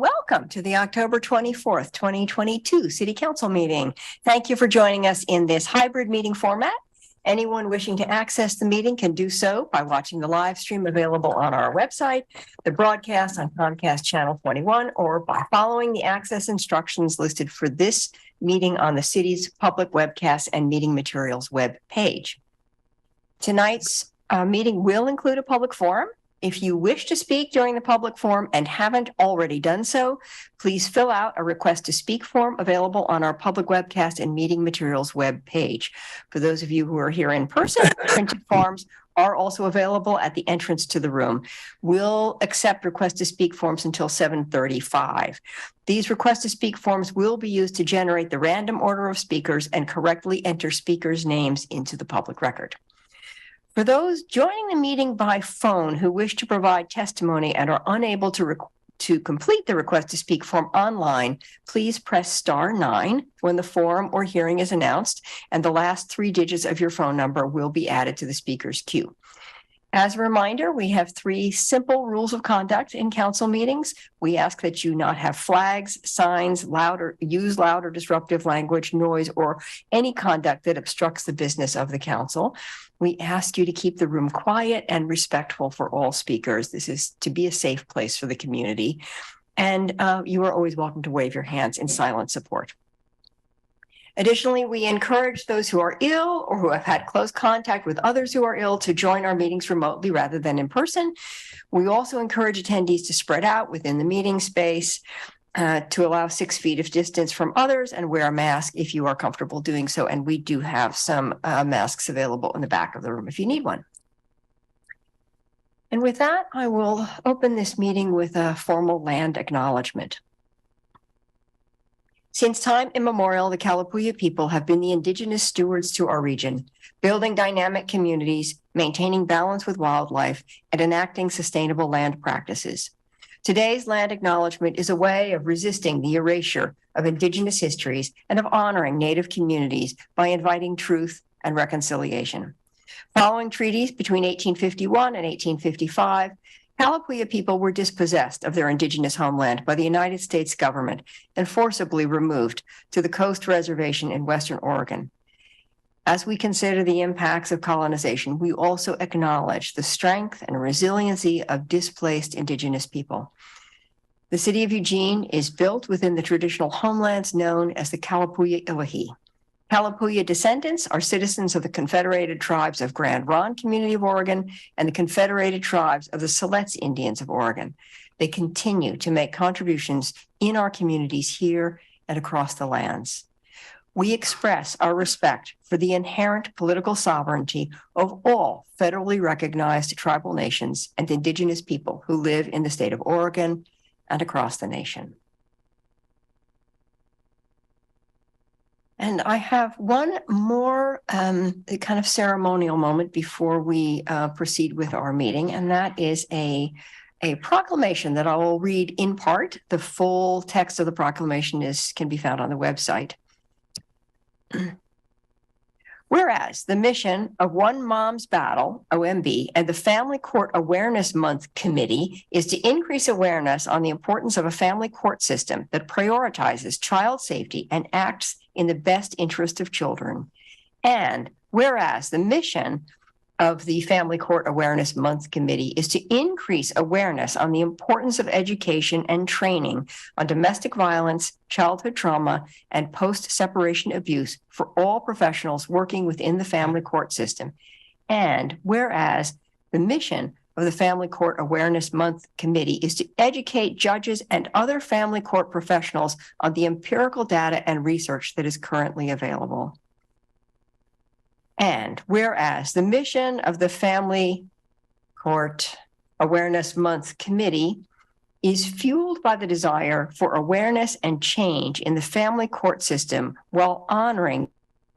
welcome to the October 24th, 2022 City Council meeting. Thank you for joining us in this hybrid meeting format. Anyone wishing to access the meeting can do so by watching the live stream available on our website, the broadcast on Comcast Channel 21, or by following the access instructions listed for this meeting on the city's public webcast and meeting materials web page. Tonight's meeting will include a public forum. If you wish to speak during the public forum and haven't already done so, please fill out a request to speak form available on our public webcast and meeting materials web page. For those of you who are here in person, printed forms are also available at the entrance to the room. We'll accept requests to speak forms until 7:35. These request to speak forms will be used to generate the random order of speakers and correctly enter speakers' names into the public record. For those joining the meeting by phone who wish to provide testimony and are unable to complete the request to speak form online, please press *9 when the forum or hearing is announced, and the last 3 digits of your phone number will be added to the speaker's queue. As a reminder, we have 3 simple rules of conduct in council meetings. We ask that you not have flags, signs, use loud or disruptive language, noise, or any conduct that obstructs the business of the council. We ask you to keep the room quiet and respectful for all speakers. This is to be a safe place for the community. And you are always welcome to wave your hands in silent support. Additionally, we encourage those who are ill or who have had close contact with others who are ill to join our meetings remotely rather than in person. We also encourage attendees to spread out within the meeting space to allow 6 feet of distance from others and wear a mask if you are comfortable doing so. And we do have some masks available in the back of the room if you need one. And with that, I will open this meeting with a formal land acknowledgement. Since time immemorial, the Kalapuya people have been the indigenous stewards to our region, building dynamic communities, maintaining balance with wildlife, and enacting sustainable land practices. Today's land acknowledgement is a way of resisting the erasure of indigenous histories and of honoring Native communities by inviting truth and reconciliation. Following treaties between 1851 and 1855, Kalapuya people were dispossessed of their indigenous homeland by the United States government and forcibly removed to the Coast Reservation in Western Oregon. As we consider the impacts of colonization, we also acknowledge the strength and resiliency of displaced indigenous people. The city of Eugene is built within the traditional homelands known as the Kalapuya Ilahi. Kalapuya descendants are citizens of the Confederated Tribes of Grand Ronde Community of Oregon and the Confederated Tribes of the Siletz Indians of Oregon. They continue to make contributions in our communities here and across the lands. We express our respect for the inherent political sovereignty of all federally recognized tribal nations and indigenous people who live in the state of Oregon and across the nation. And I have one more kind of ceremonial moment before we proceed with our meeting, and that is a proclamation that I will read in part. The full text of the proclamation can be found on the website. Whereas the mission of One Mom's Battle, OMB, and the Family Court Awareness Month Committee is to increase awareness on the importance of a family court system that prioritizes child safety and acts in the best interest of children. And whereas the mission of the Family Court Awareness Month Committee is to increase awareness on the importance of education and training on domestic violence, childhood trauma, and post-separation abuse for all professionals working within the family court system. And whereas the mission of the Family Court Awareness Month Committee is to educate judges and other family court professionals on the empirical data and research that is currently available. And whereas the mission of the Family Court Awareness Month Committee is fueled by the desire for awareness and change in the family court system while honoring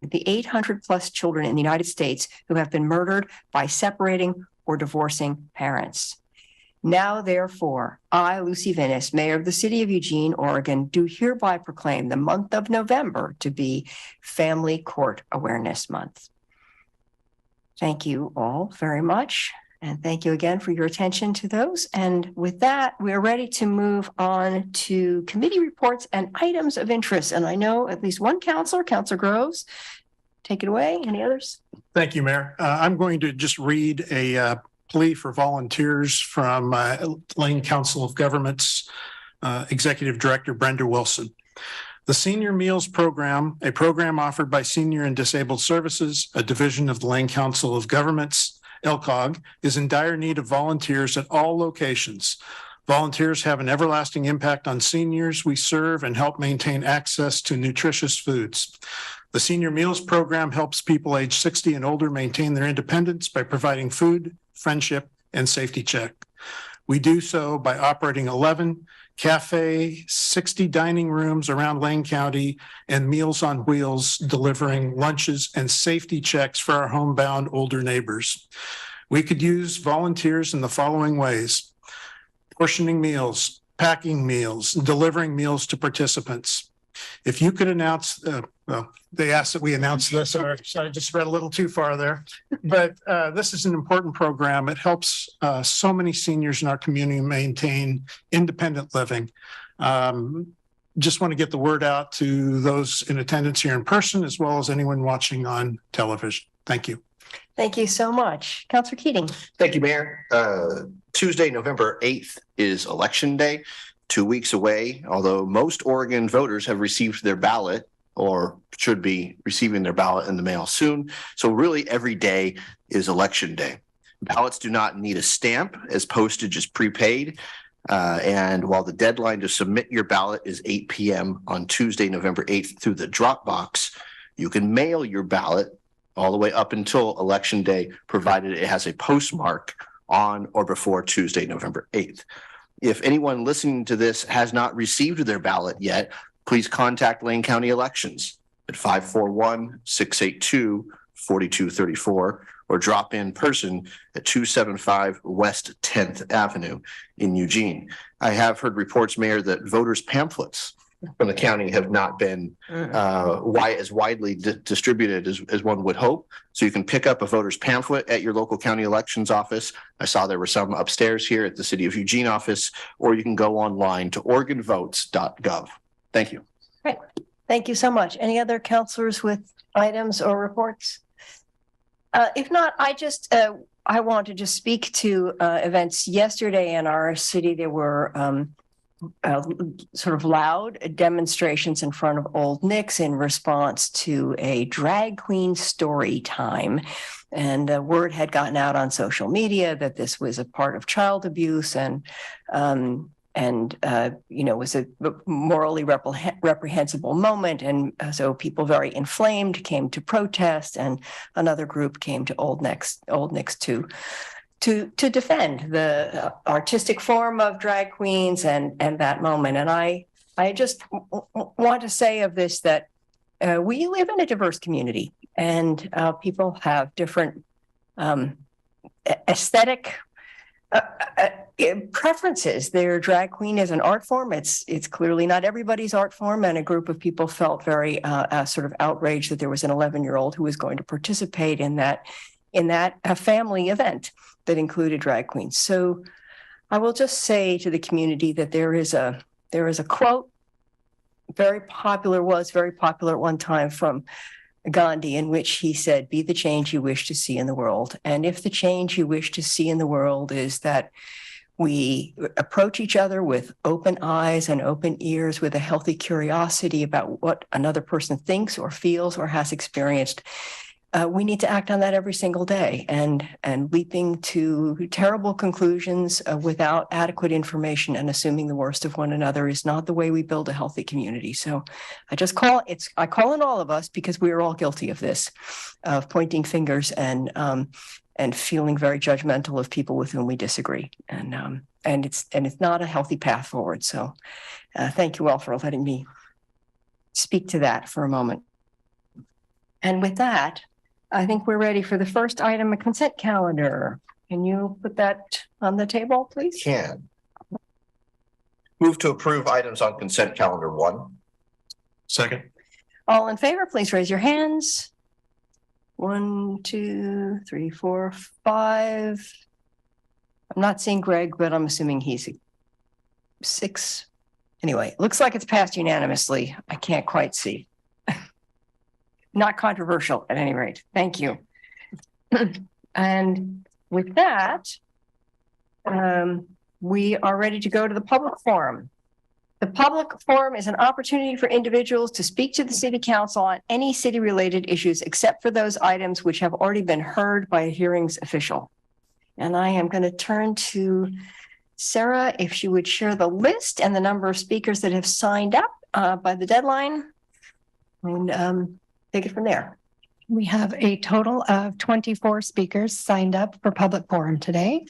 the 800 plus children in the United States who have been murdered by separating or divorcing parents. Now, therefore, I, Lucy Vennis, Mayor of the City of Eugene, Oregon, do hereby proclaim the month of November to be Family Court Awareness Month. Thank you all very much. And thank you again for your attention to those. And with that, we're ready to move on to committee reports and items of interest. And I know at least one counselor, Counselor Groves, take it away. Any others? Thank you, Mayor. I'm going to just read a plea for volunteers from Lane Council of Governments Executive Director Brenda Wilson. The Senior Meals Program, a program offered by Senior and Disabled Services, a division of the Lane Council of Governments, LCOG, is in dire need of volunteers at all locations. Volunteers have an everlasting impact on seniors we serve and help maintain access to nutritious foods. The Senior Meals Program helps people age 60 and older maintain their independence by providing food, friendship, and safety check. We do so by operating 11 cafe, 60 dining rooms around Lane County, and Meals on Wheels, delivering lunches and safety checks for our homebound older neighbors. We could use volunteers in the following ways: portioning meals, packing meals, delivering meals to participants. If you could announce, well, they asked that we announce this, or so I just read a little too far there, but this is an important program. It helps so many seniors in our community maintain independent living. Just want to get the word out to those in attendance here in person, as well as anyone watching on television. Thank you. Thank you so much. Councilor Keating. Thank you, Mayor. Tuesday, November 8th is Election Day, 2 weeks away, although most Oregon voters have received their ballot or should be receiving their ballot in the mail soon. So really every day is Election Day. Ballots do not need a stamp, as postage is prepaid. And while the deadline to submit your ballot is 8 p.m. on Tuesday, November 8th through the drop box, you can mail your ballot all the way up until Election Day, provided it has a postmark on or before Tuesday, November 8th. If anyone listening to this has not received their ballot yet, please contact Lane County Elections at 541-682-4234 or drop in person at 275 West 10th Avenue in Eugene. I have heard reports, Mayor, that voters' pamphlets from the county have not been as widely distributed as one would hope. So you can pick up a voter's pamphlet at your local county elections office. I saw there were some upstairs here at the City of Eugene office, or you can go online to OregonVotes.gov. Thank you. Great. Thank you so much. Any other counselors with items or reports? If not, I want to just speak to events yesterday in our city. There were sort of loud demonstrations in front of Old Nick's in response to a drag queen story time. And word had gotten out on social media that this was a part of child abuse and was a morally reprehensible moment. And so people very inflamed came to protest, and another group came to Old Nick's to defend the artistic form of drag queens and that moment. And I just want to say of this that we live in a diverse community, and people have different aesthetic preferences. Their drag queen is an art form. It's clearly not everybody's art form, and a group of people felt very sort of outraged that there was an 11-year-old who was going to participate in that family event that included drag queens. So I will just say to the community that there is a quote, very popular at one time, from Gandhi, in which he said, "Be the change you wish to see in the world." And if the change you wish to see in the world is that we approach each other with open eyes and open ears, with a healthy curiosity about what another person thinks or feels or has experienced, we need to act on that every single day. And leaping to terrible conclusions without adequate information and assuming the worst of one another is not the way we build a healthy community. So I call in all of us, because we are all guilty of this, of pointing fingers and feeling very judgmental of people with whom we disagree. And it's not a healthy path forward. So thank you all for letting me speak to that for a moment. And with that, I think we're ready for the first item, a consent calendar. Can you put that on the table, please? Can. Move to approve items on consent calendar 1. Second. All in favor, please raise your hands. 1, 2, 3, 4, 5. I'm not seeing Greg, but I'm assuming he's 6. Anyway, looks like it's passed unanimously. I can't quite see. Not controversial at any rate. Thank you. And with that, we are ready to go to the public forum. The public forum is an opportunity for individuals to speak to the city council on any city-related issues, except for those items which have already been heard by a hearings official. And I am going to turn to Sarah, if she would share the list and the number of speakers that have signed up by the deadline, and take it from there. We have a total of 24 speakers signed up for public forum today.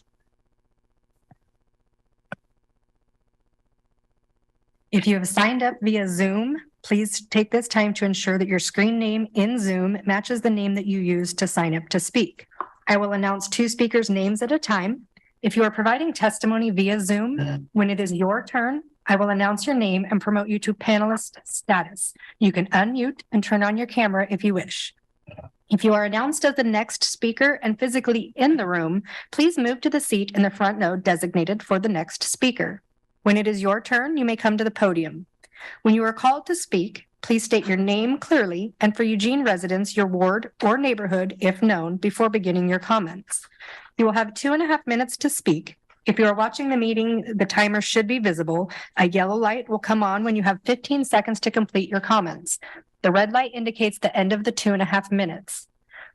If you have signed up via Zoom, please take this time to ensure that your screen name in Zoom matches the name that you used to sign up to speak. I will announce 2 speakers' names at a time. If you are providing testimony via Zoom, when it is your turn, I will announce your name and promote you to panelist status. You can unmute and turn on your camera if you wish. If you are announced as the next speaker and physically in the room, please move to the seat in the front row designated for the next speaker. When it is your turn, you may come to the podium. When you are called to speak, please state your name clearly, and for Eugene residents, your ward or neighborhood, if known, before beginning your comments. You will have 2.5 minutes to speak. If you are watching the meeting, the timer should be visible. A yellow light will come on when you have 15 seconds to complete your comments. The red light indicates the end of the 2.5 minutes.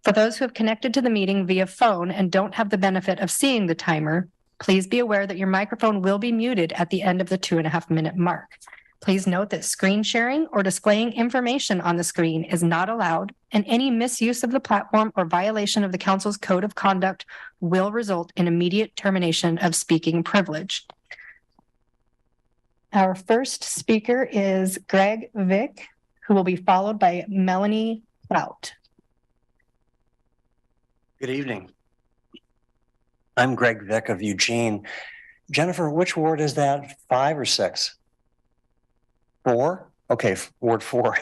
For those who have connected to the meeting via phone and don't have the benefit of seeing the timer, please be aware that your microphone will be muted at the end of the 2.5 minute mark. Please note that screen sharing or displaying information on the screen is not allowed, and any misuse of the platform or violation of the council's code of conduct will result in immediate termination of speaking privilege. Our first speaker is Greg Vick, who will be followed by Melanie Plout. Good evening. I'm Greg Vick of Eugene. Jennifer, which ward is that? 5 or 6? 4? Okay, Ward 4.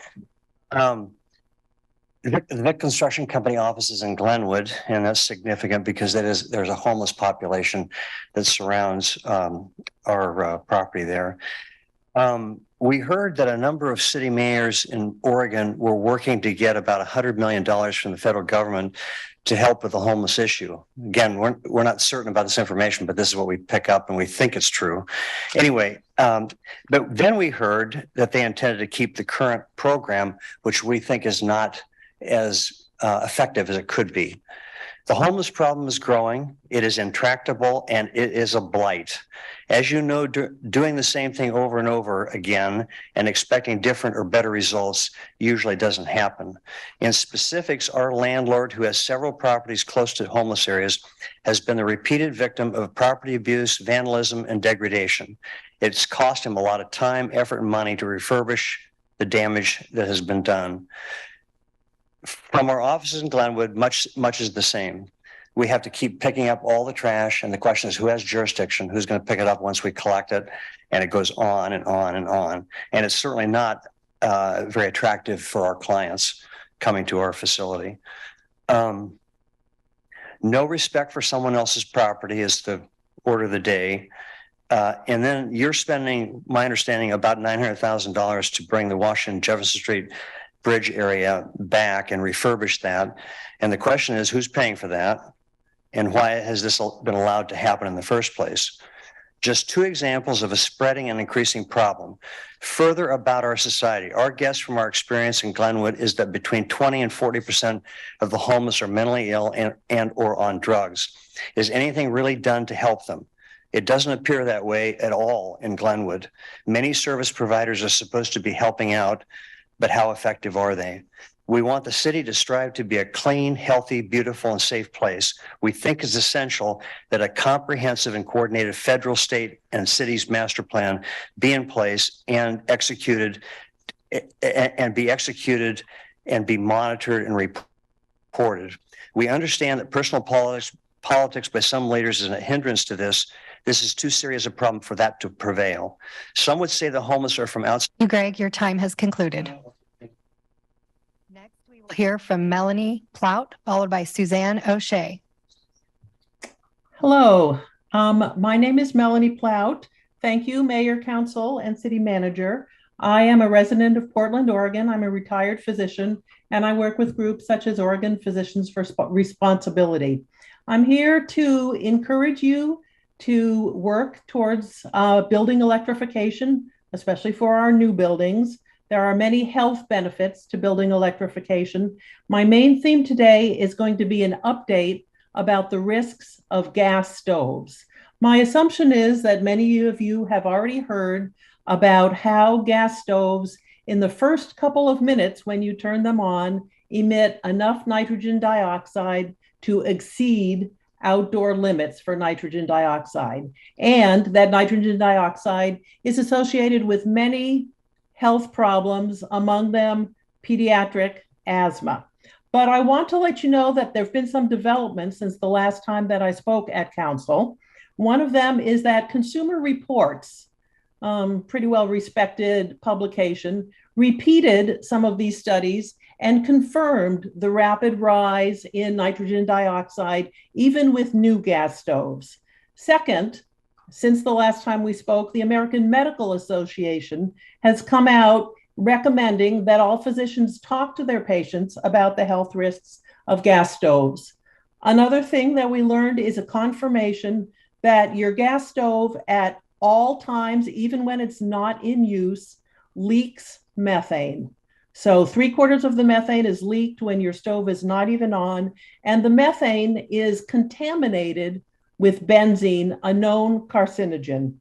The Vick Construction Company office is in Glenwood, and that's significant because there's a homeless population that surrounds our property there. We heard that a number of city mayors in Oregon were working to get about $100 million from the federal government to help with the homeless issue. Again, we're not certain about this information, but this is what we pick up and we think it's true. Anyway, but then we heard that they intended to keep the current program, which we think is not as effective as it could be. The homeless problem is growing, it is intractable, and it is a blight. As you know, doing the same thing over and over again and expecting different or better results usually doesn't happen. In specifics, our landlord, who has several properties close to homeless areas, has been the repeated victim of property abuse, vandalism, and degradation. It's cost him a lot of time, effort, and money to refurbish the damage that has been done. From our offices in Glenwood, much is the same. We have to keep picking up all the trash, and the question is who has jurisdiction, who's going to pick it up once we collect it, and it goes on and on and on. And it's certainly not very attractive for our clients coming to our facility. No respect for someone else's property is the order of the day. And then you're spending, my understanding, about $900,000 to bring the Washington Jefferson Street Bridge area back and refurbish that. And the question is, who's paying for that? And why has this been allowed to happen in the first place? Just 2 examples of a spreading and increasing problem. Further about our society, our guess from our experience in Glenwood is that between 20 and 40% of the homeless are mentally ill and or on drugs. Is anything really done to help them? It doesn't appear that way at all in Glenwood. Many service providers are supposed to be helping out, but how effective are they? We want the city to strive to be a clean, healthy, beautiful, and safe place. We think it's essential that a comprehensive and coordinated federal, state, and city's master plan be in place and executed and be monitored and reported. We understand that personal politics by some leaders is a hindrance to this. This is too serious a problem for that to prevail. Some would say the homeless are from outside. Greg, your time has concluded. Next, we will hear from Melanie Plout, followed by Suzanne OShea. Hello, My name is Melanie Plout. Thank you, Mayor, Council, and City Manager. I am a resident of Portland, Oregon. I'm a retired physician, and I work with groups such as Oregon Physicians for Responsibility. I'm here to encourage you to work towards building electrification, especially for our new buildings. There are many health benefits to building electrification. My main theme today is going to be an update about the risks of gas stoves. My assumption is that many of you have already heard about how gas stoves, in the first couple of minutes when you turn them on, emit enough nitrogen dioxide to exceed outdoor limits for nitrogen dioxide. And that nitrogen dioxide is associated with many health problems, among them pediatric asthma. But I want to let you know that there have been some developments since the last time that I spoke at Council. One of them is that Consumer Reports, pretty well respected publication, repeated some of these studies and confirmed the rapid rise in nitrogen dioxide, even with new gas stoves. Second, since the last time we spoke, the American Medical Association has come out recommending that all physicians talk to their patients about the health risks of gas stoves. Another thing that we learned is a confirmation that your gas stove at all times, even when it's not in use, leaks methane. So 3/4 of the methane is leaked when your stove is not even on, and the methane is contaminated with benzene, a known carcinogen.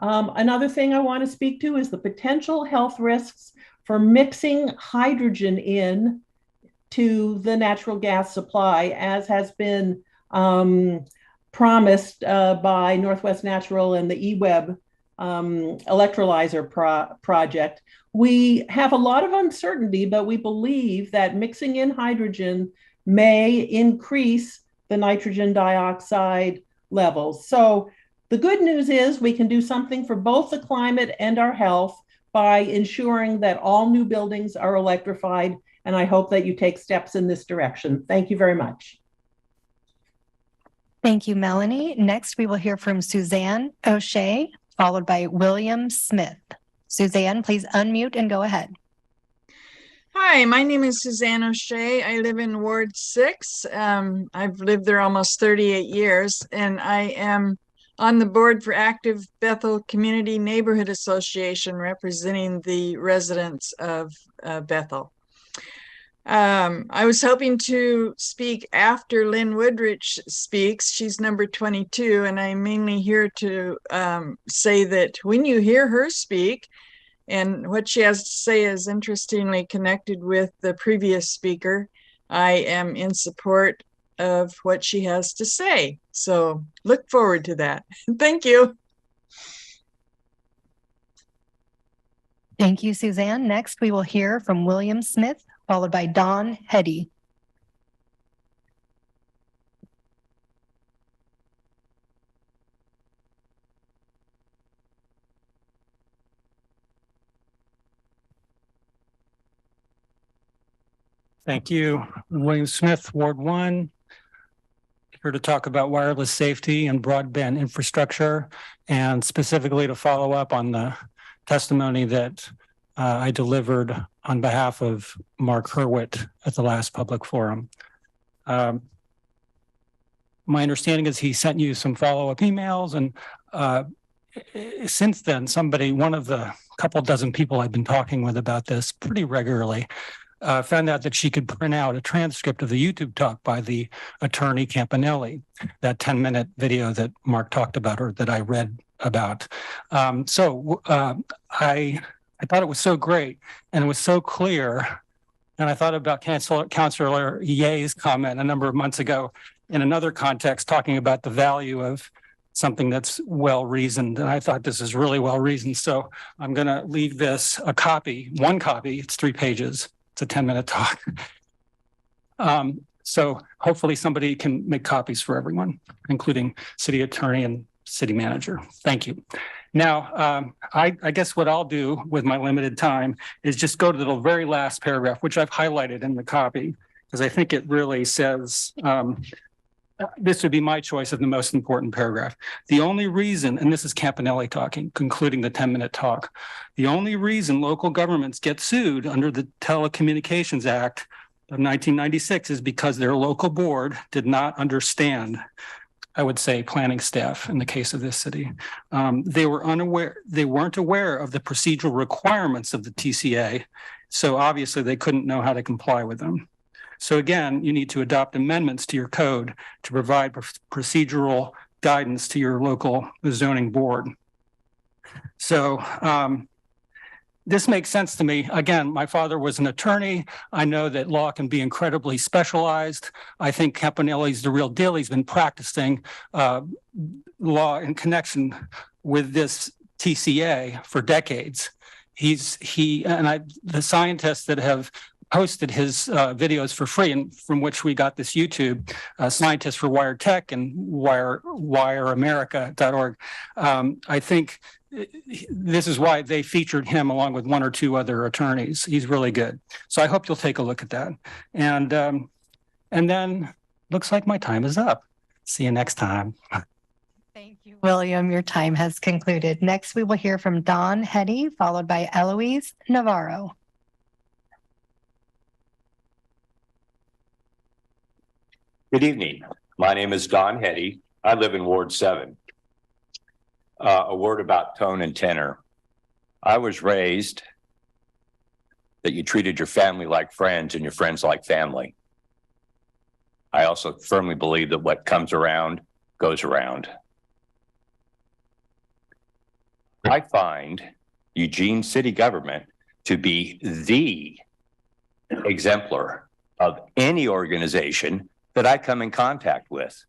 Another thing I want to speak to is the potential health risks for mixing hydrogen in to the natural gas supply, as has been promised by Northwest Natural and the eWeb electrolyzer project. We have a lot of uncertainty, but we believe that mixing in hydrogen may increase the nitrogen dioxide levels. So the good news is we can do something for both the climate and our health by ensuring that all new buildings are electrified, and I hope that you take steps in this direction. Thank you very much. Thank you, Melanie. Next, we will hear from Suzanne OShea, followed by William Smith. Suzanne, please unmute and go ahead. Hi, my name is Suzanne OShea. I live in Ward 6. I've lived there almost 38 years, and I am on the board for Active Bethel Community Neighborhood Association, representing the residents of Bethel. I was hoping to speak after Lynn Woodridge speaks. She's number 22, and I'm mainly here to say that when you hear her speak, and what she has to say is interestingly connected with the previous speaker, I am in support of what she has to say. So look forward to that. Thank you. Thank you, Suzanne. Next, we will hear from William Smith, followed by Hedy. Thank you. William Smith, Ward 1. Here to talk about wireless safety and broadband infrastructure, and specifically to follow up on the testimony that I delivered on behalf of Mark Hurwitz at the last public forum. My understanding is he sent you some follow-up emails, and since then, one of the couple dozen people I've been talking with about this pretty regularly found out that she could print out a transcript of the YouTube talk by the attorney Campanelli, that 10-minute video that Mark talked about, or that I read about. I thought it was so great, and it was so clear. And I thought about Councilor Ye's comment a number of months ago in another context, talking about the value of something that's well-reasoned. And I thought this is really well-reasoned. So I'm going to leave this one copy, it's 3 pages. It's a 10-minute talk. So hopefully somebody can make copies for everyone, including city attorney and city manager. Thank you. Now, I guess what I'll do with my limited time is just go to the very last paragraph, which I've highlighted in the copy, because I think it really says this would be my choice of the most important paragraph. The only reason, and this is Campanelli talking, concluding the 10-minute talk, the only reason local governments get sued under the Telecommunications Act of 1996 is because their local board did not understand, I would say, planning staff in the case of this city. They weren't aware of the procedural requirements of the TCA, so obviously they couldn't know how to comply with them. So again, you need to adopt amendments to your code to provide procedural guidance to your local zoning board. So this makes sense to me. Again, my father was an attorney. I know that law can be incredibly specialized. I think Campanelli's the real deal. He's been practicing law in connection with this TCA for decades. The scientists that have posted his videos for free, and from which we got this YouTube, scientists for Wired Tech and wireamerica.org. I think this is why they featured him along with one or two other attorneys. He's really good. So I hope you'll take a look at that. And then looks like my time is up. See you next time. Thank you, William. Your time has concluded. Next, we will hear from Don Hedy, followed by Eloise Navarro. Good evening. My name is Don Hedy. I live in Ward 7. A word about tone and tenor. I was raised that you treated your family like friends and your friends like family. I also firmly believe that what comes around goes around. I find Eugene city government to be the exemplar of any organization that I come in contact with.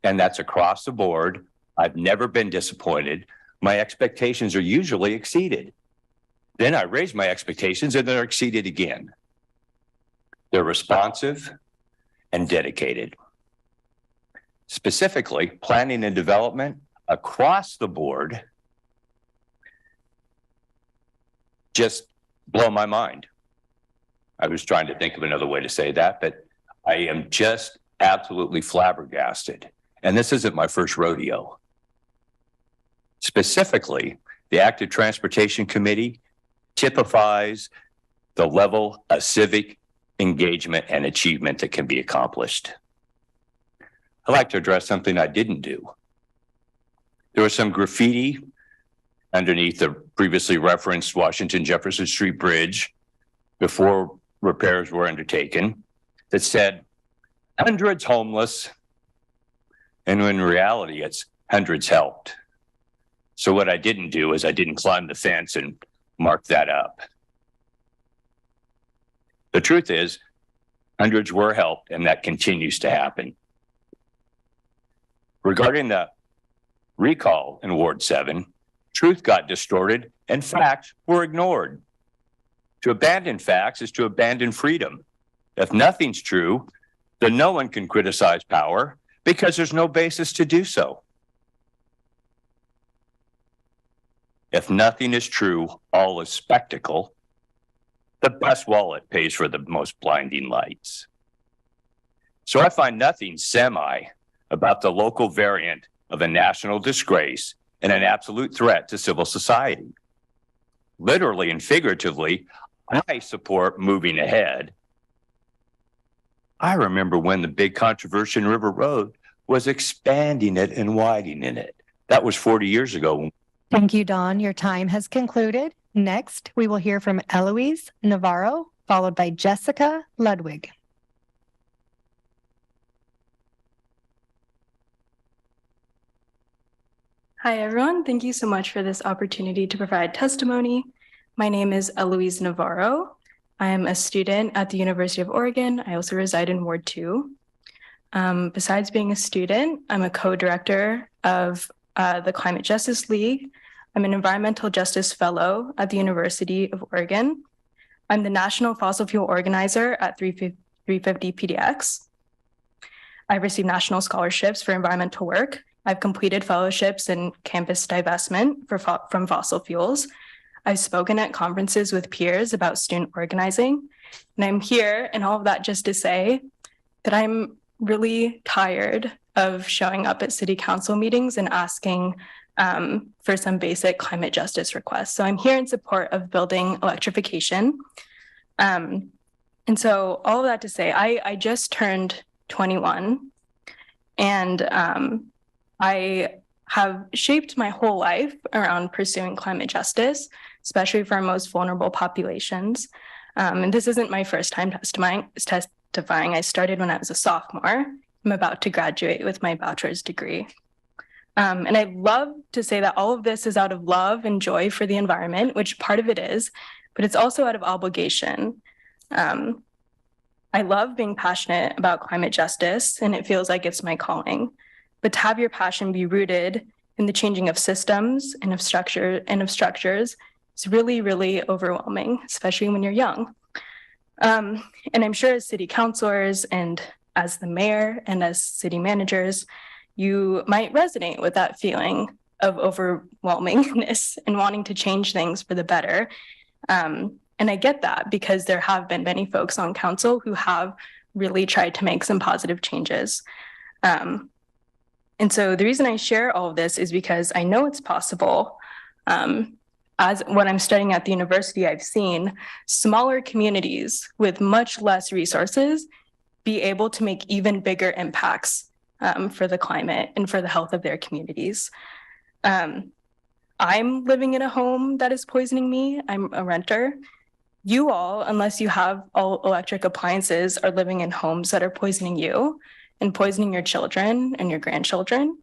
And that's across the board. I've never been disappointed. My expectations are usually exceeded. Then I raise my expectations and they're exceeded again. They're responsive and dedicated. Specifically, planning and development across the board just blow my mind. I was trying to think of another way to say that, but I am just absolutely flabbergasted. And this isn't my first rodeo. Specifically, the Active Transportation Committee typifies the level of civic engagement and achievement that can be accomplished. I'd like to address something I didn't do. There was some graffiti underneath the previously referenced Washington Jefferson Street Bridge before repairs were undertaken that said hundreds homeless, and in reality, it's hundreds helped. So what I didn't do is I didn't climb the fence and mark that up. The truth is, hundreds were helped, and that continues to happen. Regarding the recall in Ward 7, truth got distorted and facts were ignored. To abandon facts is to abandon freedom. If nothing's true, then no one can criticize power because there's no basis to do so. If nothing is true, all is spectacle. The best wallet pays for the most blinding lights. So I find nothing semi about the local variant of a national disgrace and an absolute threat to civil society. Literally and figuratively, I support moving ahead. I remember when the big controversy in River Road was expanding it and widening it. That was 40 years ago. Thank you, Don. Your time has concluded. Next, we will hear from Eloise Navarro, followed by Jessica Ludwig. Hi, everyone. Thank you so much for this opportunity to provide testimony. My name is Eloise Navarro. I am a student at the University of Oregon. I also reside in Ward 2. Besides being a student, I'm a co-director of the Climate Justice League. I'm an environmental justice fellow at the University of Oregon. I'm the national fossil fuel organizer at 350 PDX. I've received national scholarships for environmental work. I've completed fellowships in campus divestment from fossil fuels. I've spoken at conferences with peers about student organizing. And I'm here and all of that just to say that I'm really tired of showing up at city council meetings and asking for some basic climate justice requests. So I'm here in support of building electrification. And so all of that to say, I just turned 21, and I have shaped my whole life around pursuing climate justice, especially for our most vulnerable populations. And this isn't my first time testifying. I started when I was a sophomore. I'm about to graduate with my bachelor's degree. And I love to say that all of this is out of love and joy for the environment, which part of it is, but it's also out of obligation. I love being passionate about climate justice, and it feels like it's my calling. But to have your passion be rooted in the changing of systems and of structures is really, really overwhelming, especially when you're young. And I'm sure as city councilors and as the mayor and as city managers, you might resonate with that feeling of overwhelmingness and wanting to change things for the better. And I get that because there have been many folks on council who have really tried to make some positive changes. And so the reason I share all of this is because I know it's possible. As when I'm studying at the university, I've seen smaller communities with much less resources be able to make even bigger impacts for the climate and for the health of their communities. I'm living in a home that is poisoning me. I'm a renter. You all, unless you have all electric appliances, are living in homes that are poisoning you and poisoning your children and your grandchildren.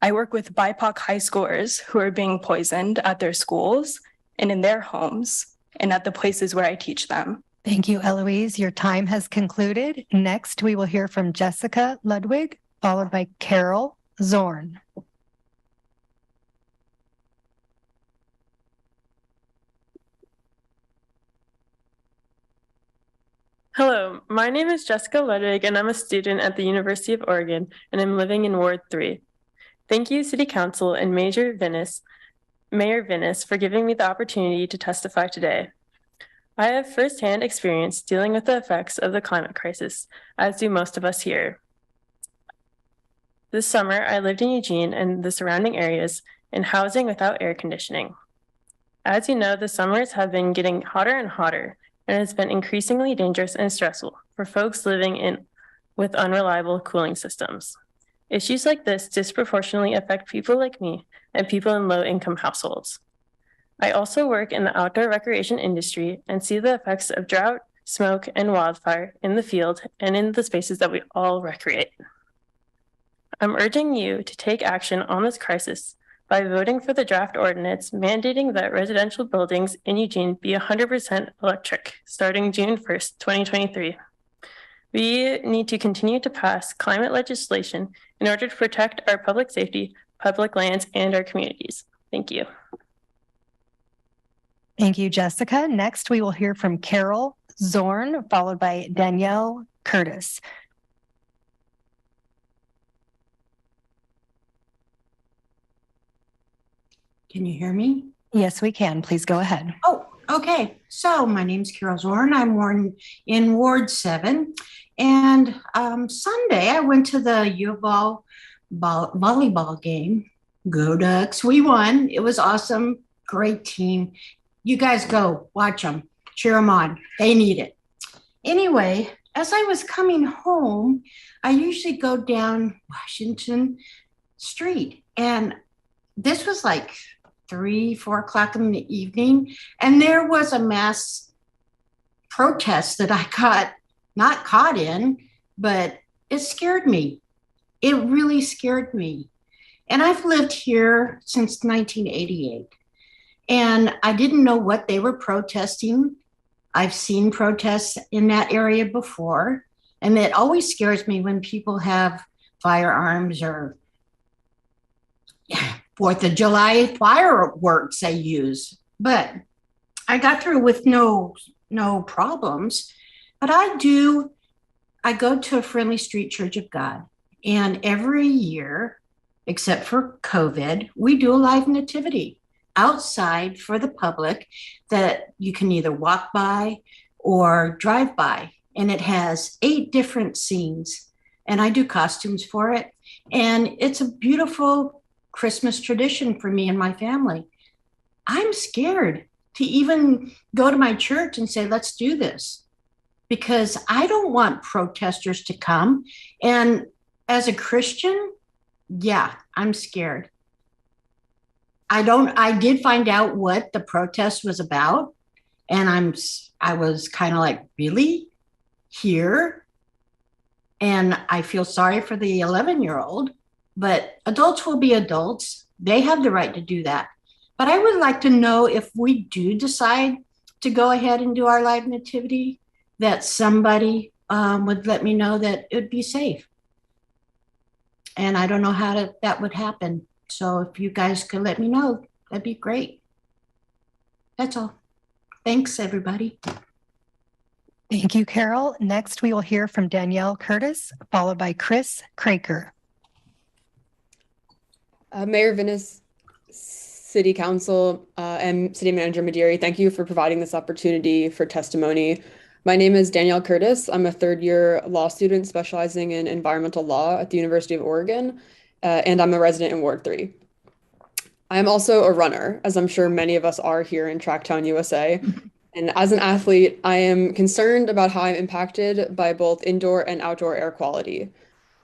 I work with BIPOC high schoolers who are being poisoned at their schools and in their homes and at the places where I teach them. Thank you, Eloise. Your time has concluded. Next, we will hear from Jessica Ludwig, followed by Carol Zorn. Hello, my name is Jessica Ludwig, and I'm a student at the University of Oregon, and I'm living in Ward 3. Thank you, City Council and Mayor Vinnis, for giving me the opportunity to testify today. I have firsthand experience dealing with the effects of the climate crisis, as do most of us here. This summer, I lived in Eugene and the surrounding areas in housing without air conditioning. As you know, the summers have been getting hotter and hotter, and it's been increasingly dangerous and stressful for folks living with unreliable cooling systems. Issues like this disproportionately affect people like me and people in low-income households. I also work in the outdoor recreation industry and see the effects of drought, smoke, and wildfire in the field and in the spaces that we all recreate. I'm urging you to take action on this crisis by voting for the draft ordinance mandating that residential buildings in Eugene be 100% electric starting June 1st, 2023. We need to continue to pass climate legislation in order to protect our public safety, public lands, and our communities. Thank you. Thank you, Jessica. Next, we will hear from Carol Zorn, followed by Danielle Curtis. Can you hear me? Yes, we can. Please go ahead. Oh, okay. So my name's Carol Zorn. I'm in Ward 7. And Sunday, I went to the U of L volleyball game. Go Ducks. We won. It was awesome. Great team. You guys go. Watch them. Cheer them on. They need it. Anyway, as I was coming home, I usually go down Washington Street. And this was like 3-4 o'clock in the evening, and there was a mass protest that I got not caught in, but it scared me. It really scared me. And I've lived here since 1988, and I didn't know what they were protesting. I've seen protests in that area before, and it always scares me when people have firearms or 4th of July fireworks they use. But I got through with no problems. But I go to a Friendly Street Church of God. And every year, except for COVID, we do a live nativity outside for the public that you can either walk by or drive by. And it has 8 different scenes and I do costumes for it. And it's a beautiful Christmas tradition for me and my family. I'm scared to even go to my church and say, let's do this, because I don't want protesters to come. And as a Christian, yeah, I'm scared. I did find out what the protest was about. And I was kind of like, really? Here? And I feel sorry for the 11-year-old, but adults will be adults. They have the right to do that. But I would like to know, if we do decide to go ahead and do our live nativity, that somebody would let me know that it would be safe. And I don't know how that would happen. So if you guys could let me know, that'd be great. That's all. Thanks, everybody. Thank you, Carol. Next, we will hear from Danielle Curtis, followed by Chris Craker. Mayor Vinnis, City Council, and City Manager Madiri, thank you for providing this opportunity for testimony. My name is Danielle Curtis. I'm a third-year law student specializing in environmental law at the University of Oregon, and I'm a resident in Ward 3. I'm also a runner, as I'm sure many of us are here in Tracktown, USA. And as an athlete, I am concerned about how I'm impacted by both indoor and outdoor air quality.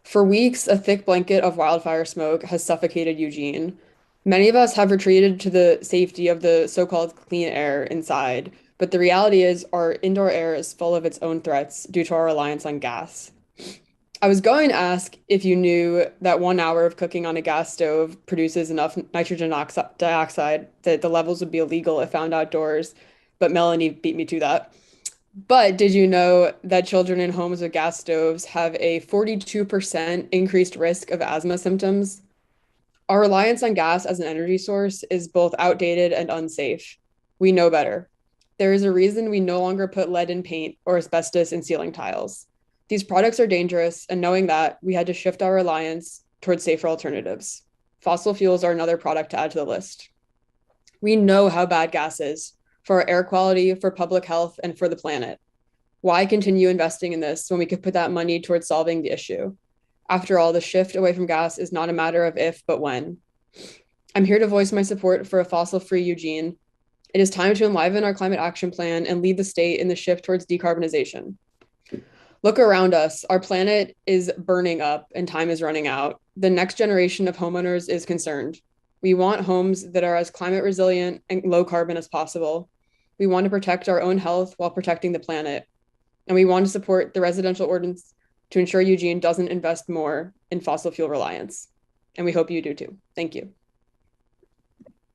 For weeks, a thick blanket of wildfire smoke has suffocated Eugene. Many of us have retreated to the safety of the so-called clean air inside, but the reality is our indoor air is full of its own threats due to our reliance on gas. I was going to ask if you knew that 1 hour of cooking on a gas stove produces enough nitrogen dioxide that the levels would be illegal if found outdoors, but Melanie beat me to that. But did you know that children in homes with gas stoves have a 42% increased risk of asthma symptoms? Our reliance on gas as an energy source is both outdated and unsafe. We know better. There is a reason we no longer put lead in paint or asbestos in ceiling tiles. These products are dangerous, and knowing that, we had to shift our reliance towards safer alternatives. Fossil fuels are another product to add to the list. We know how bad gas is for our air quality, for public health, and for the planet. Why continue investing in this when we could put that money towards solving the issue? After all, the shift away from gas is not a matter of if, but when. I'm here to voice my support for a fossil-free Eugene. It is time to enliven our climate action plan and lead the state in the shift towards decarbonization. Look around us. Our planet is burning up and time is running out. The next generation of homeowners is concerned. We want homes that are as climate resilient and low carbon as possible. We want to protect our own health while protecting the planet. And we want to support the residential ordinance to ensure Eugene doesn't invest more in fossil fuel reliance. And we hope you do too. Thank you.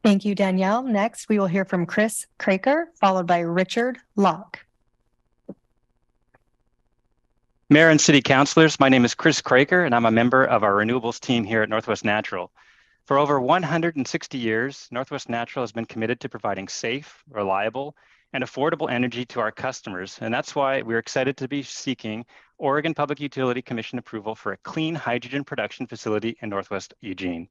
Thank you, Danielle. Next, we will hear from Chris Craker, followed by Richard Locke. Mayor and City Councilors, my name is Chris Craker, and I'm a member of our renewables team here at Northwest Natural. For over 160 years, Northwest Natural has been committed to providing safe, reliable, and affordable energy to our customers, and that's why we're excited to be seeking Oregon Public Utility Commission approval for a clean hydrogen production facility in Northwest Eugene.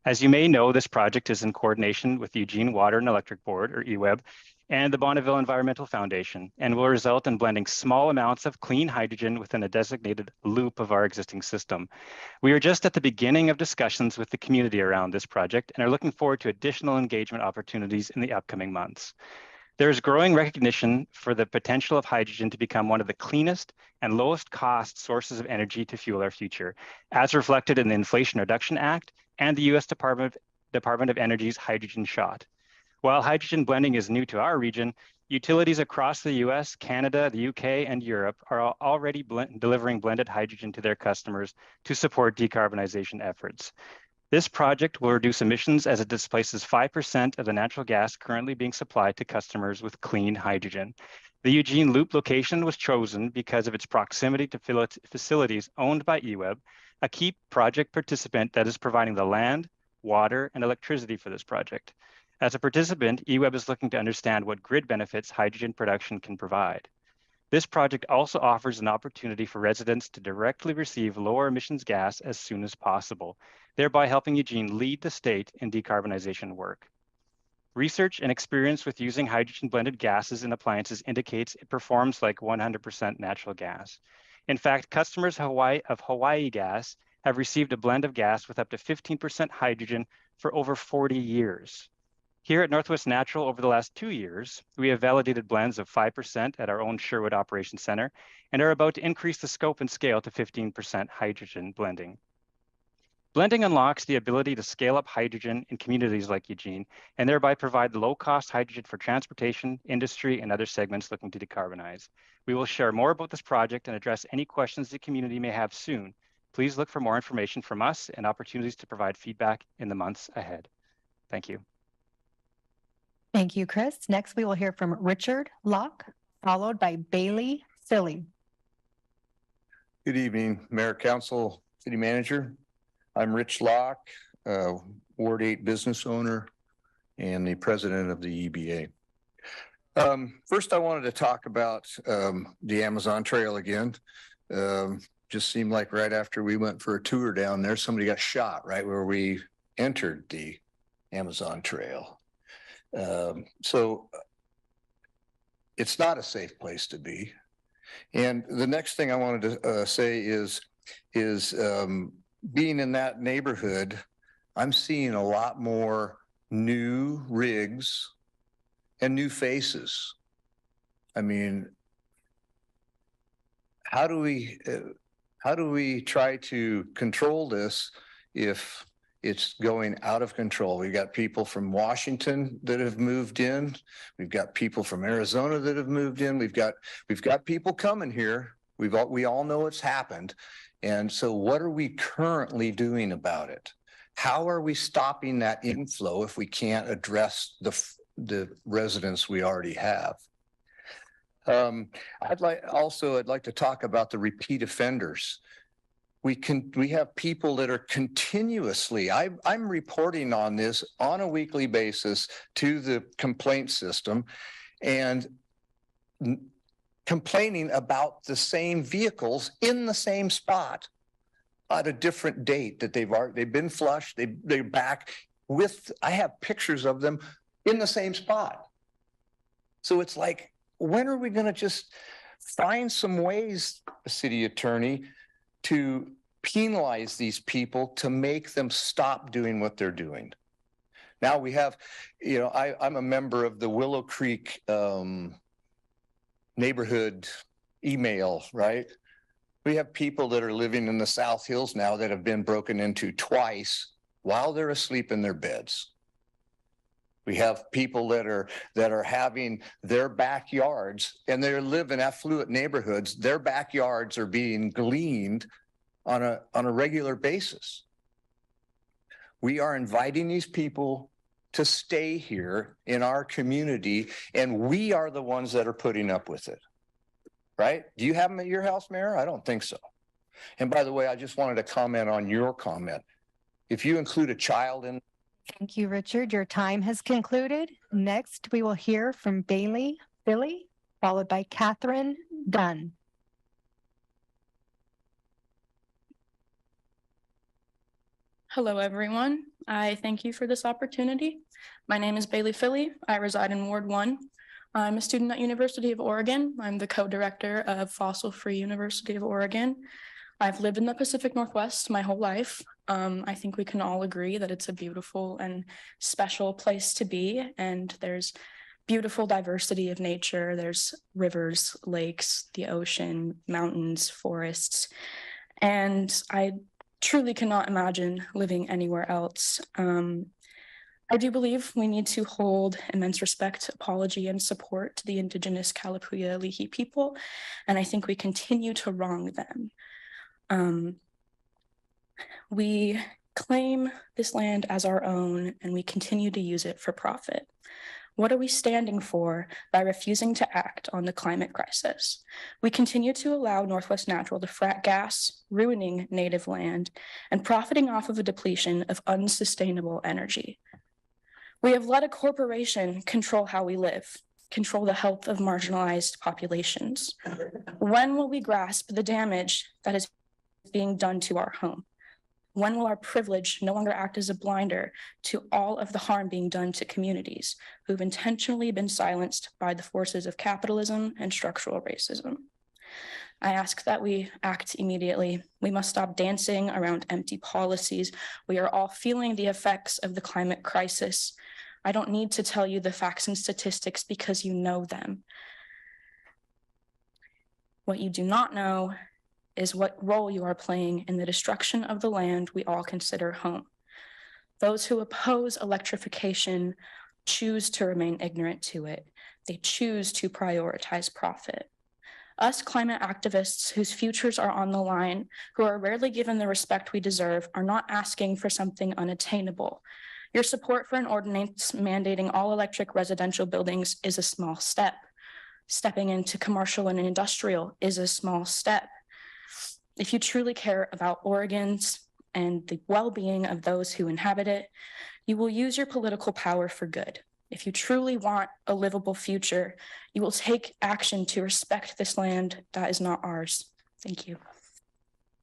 As you may know, this project is in coordination with the Eugene Water and Electric Board, or EWEB, and the Bonneville Environmental Foundation, and will result in blending small amounts of clean hydrogen within a designated loop of our existing system. We are just at the beginning of discussions with the community around this project and are looking forward to additional engagement opportunities in the upcoming months. There is growing recognition for the potential of hydrogen to become one of the cleanest and lowest cost sources of energy to fuel our future, as reflected in the Inflation Reduction Act and the U.S. Department of Energy's Hydrogen Shot. While hydrogen blending is new to our region, utilities across the US, Canada, the UK, and Europe are already delivering blended hydrogen to their customers to support decarbonization efforts. This project will reduce emissions as it displaces 5% of the natural gas currently being supplied to customers with clean hydrogen. The Eugene Loop location was chosen because of its proximity to facilities owned by EWEB, a key project participant that is providing the land, water, and electricity for this project. As a participant, EWEB is looking to understand what grid benefits hydrogen production can provide. This project also offers an opportunity for residents to directly receive lower emissions gas as soon as possible, thereby helping Eugene lead the state in decarbonization work. Research and experience with using hydrogen blended gases in appliances indicates it performs like 100% natural gas. In fact, customers of Hawaii Gas have received a blend of gas with up to 15% hydrogen for over 40 years. Here at Northwest Natural, over the last 2 years, we have validated blends of 5% at our own Sherwood Operations Center and are about to increase the scope and scale to 15% hydrogen blending. Blending unlocks the ability to scale up hydrogen in communities like Eugene and thereby provide low-cost hydrogen for transportation, industry, and other segments looking to decarbonize. We will share more about this project and address any questions the community may have soon. Please look for more information from us and opportunities to provide feedback in the months ahead. Thank you. Thank you, Chris. Next, we will hear from Richard Locke, followed by Bailey Philly. Good evening, Mayor, Council, City Manager. I'm Rich Locke, Ward 8 business owner and the president of the EBA. First, I wanted to talk about the Amazon Trail again. Just seemed like right after we went for a tour down there, somebody got shot right where we entered the Amazon Trail. So it's not a safe place to be. And the next thing I wanted to say is being in that neighborhood, I'm seeing a lot more new rigs and new faces. I mean, how do we try to control this if it's going out of control? We've got people from Washington that have moved in. We've got people from Arizona that have moved in. We've got people coming here. We all know it's happened. And so what are we currently doing about it? How are we stopping that inflow if we can't address the residents we already have? I'd like to talk about the repeat offenders. We have people that are continuously, I'm reporting on this on a weekly basis to the complaint system and complaining about the same vehicles in the same spot at a different date that they've been flushed, they're back with, I have pictures of them in the same spot. So it's like, when are we going to just find some ways, city attorney, to penalize these people to make them stop doing what they're doing? Now we have, I'm a member of the Willow Creek neighborhood email, right? We have people that are living in the South Hills now that have been broken into twice while they're asleep in their beds. We have people that are having their backyards, and they live in affluent neighborhoods. Their backyards are being gleaned on a regular basis. We are inviting these people to stay here in our community, and we are the ones that are putting up with it, right? Do you have them at your house, Mayor? I don't think so. And by the way, I just wanted to comment on your comment. If you include a child in. Thank you, Richard. Your time has concluded. Next, we will hear from Bailey Philly, followed by Catherine Dunn. Hello, everyone. I thank you for this opportunity. My name is Bailey Philly. I reside in Ward 1. I'm a student at University of Oregon. I'm the co-director of Fossil Free University of Oregon. I've lived in the Pacific Northwest my whole life. I think we can all agree that it's a beautiful and special place to be, and there's beautiful diversity of nature. There's rivers, lakes, the ocean, mountains, forests, and I truly cannot imagine living anywhere else. I do believe we need to hold immense respect, apology, and support to the Indigenous Kalapuya Lihi people, and I think we continue to wrong them. We claim this land as our own, and we continue to use it for profit. What are we standing for by refusing to act on the climate crisis? We continue to allow Northwest Natural to frack gas, ruining native land, and profiting off of a depletion of unsustainable energy. We have let a corporation control how we live, control the health of marginalized populations. When will we grasp the damage that is being done to our home? When will our privilege no longer act as a blinder to all of the harm being done to communities who've intentionally been silenced by the forces of capitalism and structural racism? I ask that we act immediately. We must stop dancing around empty policies. We are all feeling the effects of the climate crisis. I don't need to tell you the facts and statistics because you know them. What you do not know is what role you are playing in the destruction of the land we all consider home. Those who oppose electrification choose to remain ignorant to it. They choose to prioritize profit. Us climate activists whose futures are on the line, who are rarely given the respect we deserve, are not asking for something unattainable. Your support for an ordinance mandating all electric residential buildings is a small step. Stepping into commercial and industrial is a small step. If you truly care about Oregon's and the well-being of those who inhabit it, you will use your political power for good. If you truly want a livable future, you will take action to respect this land that is not ours. Thank you.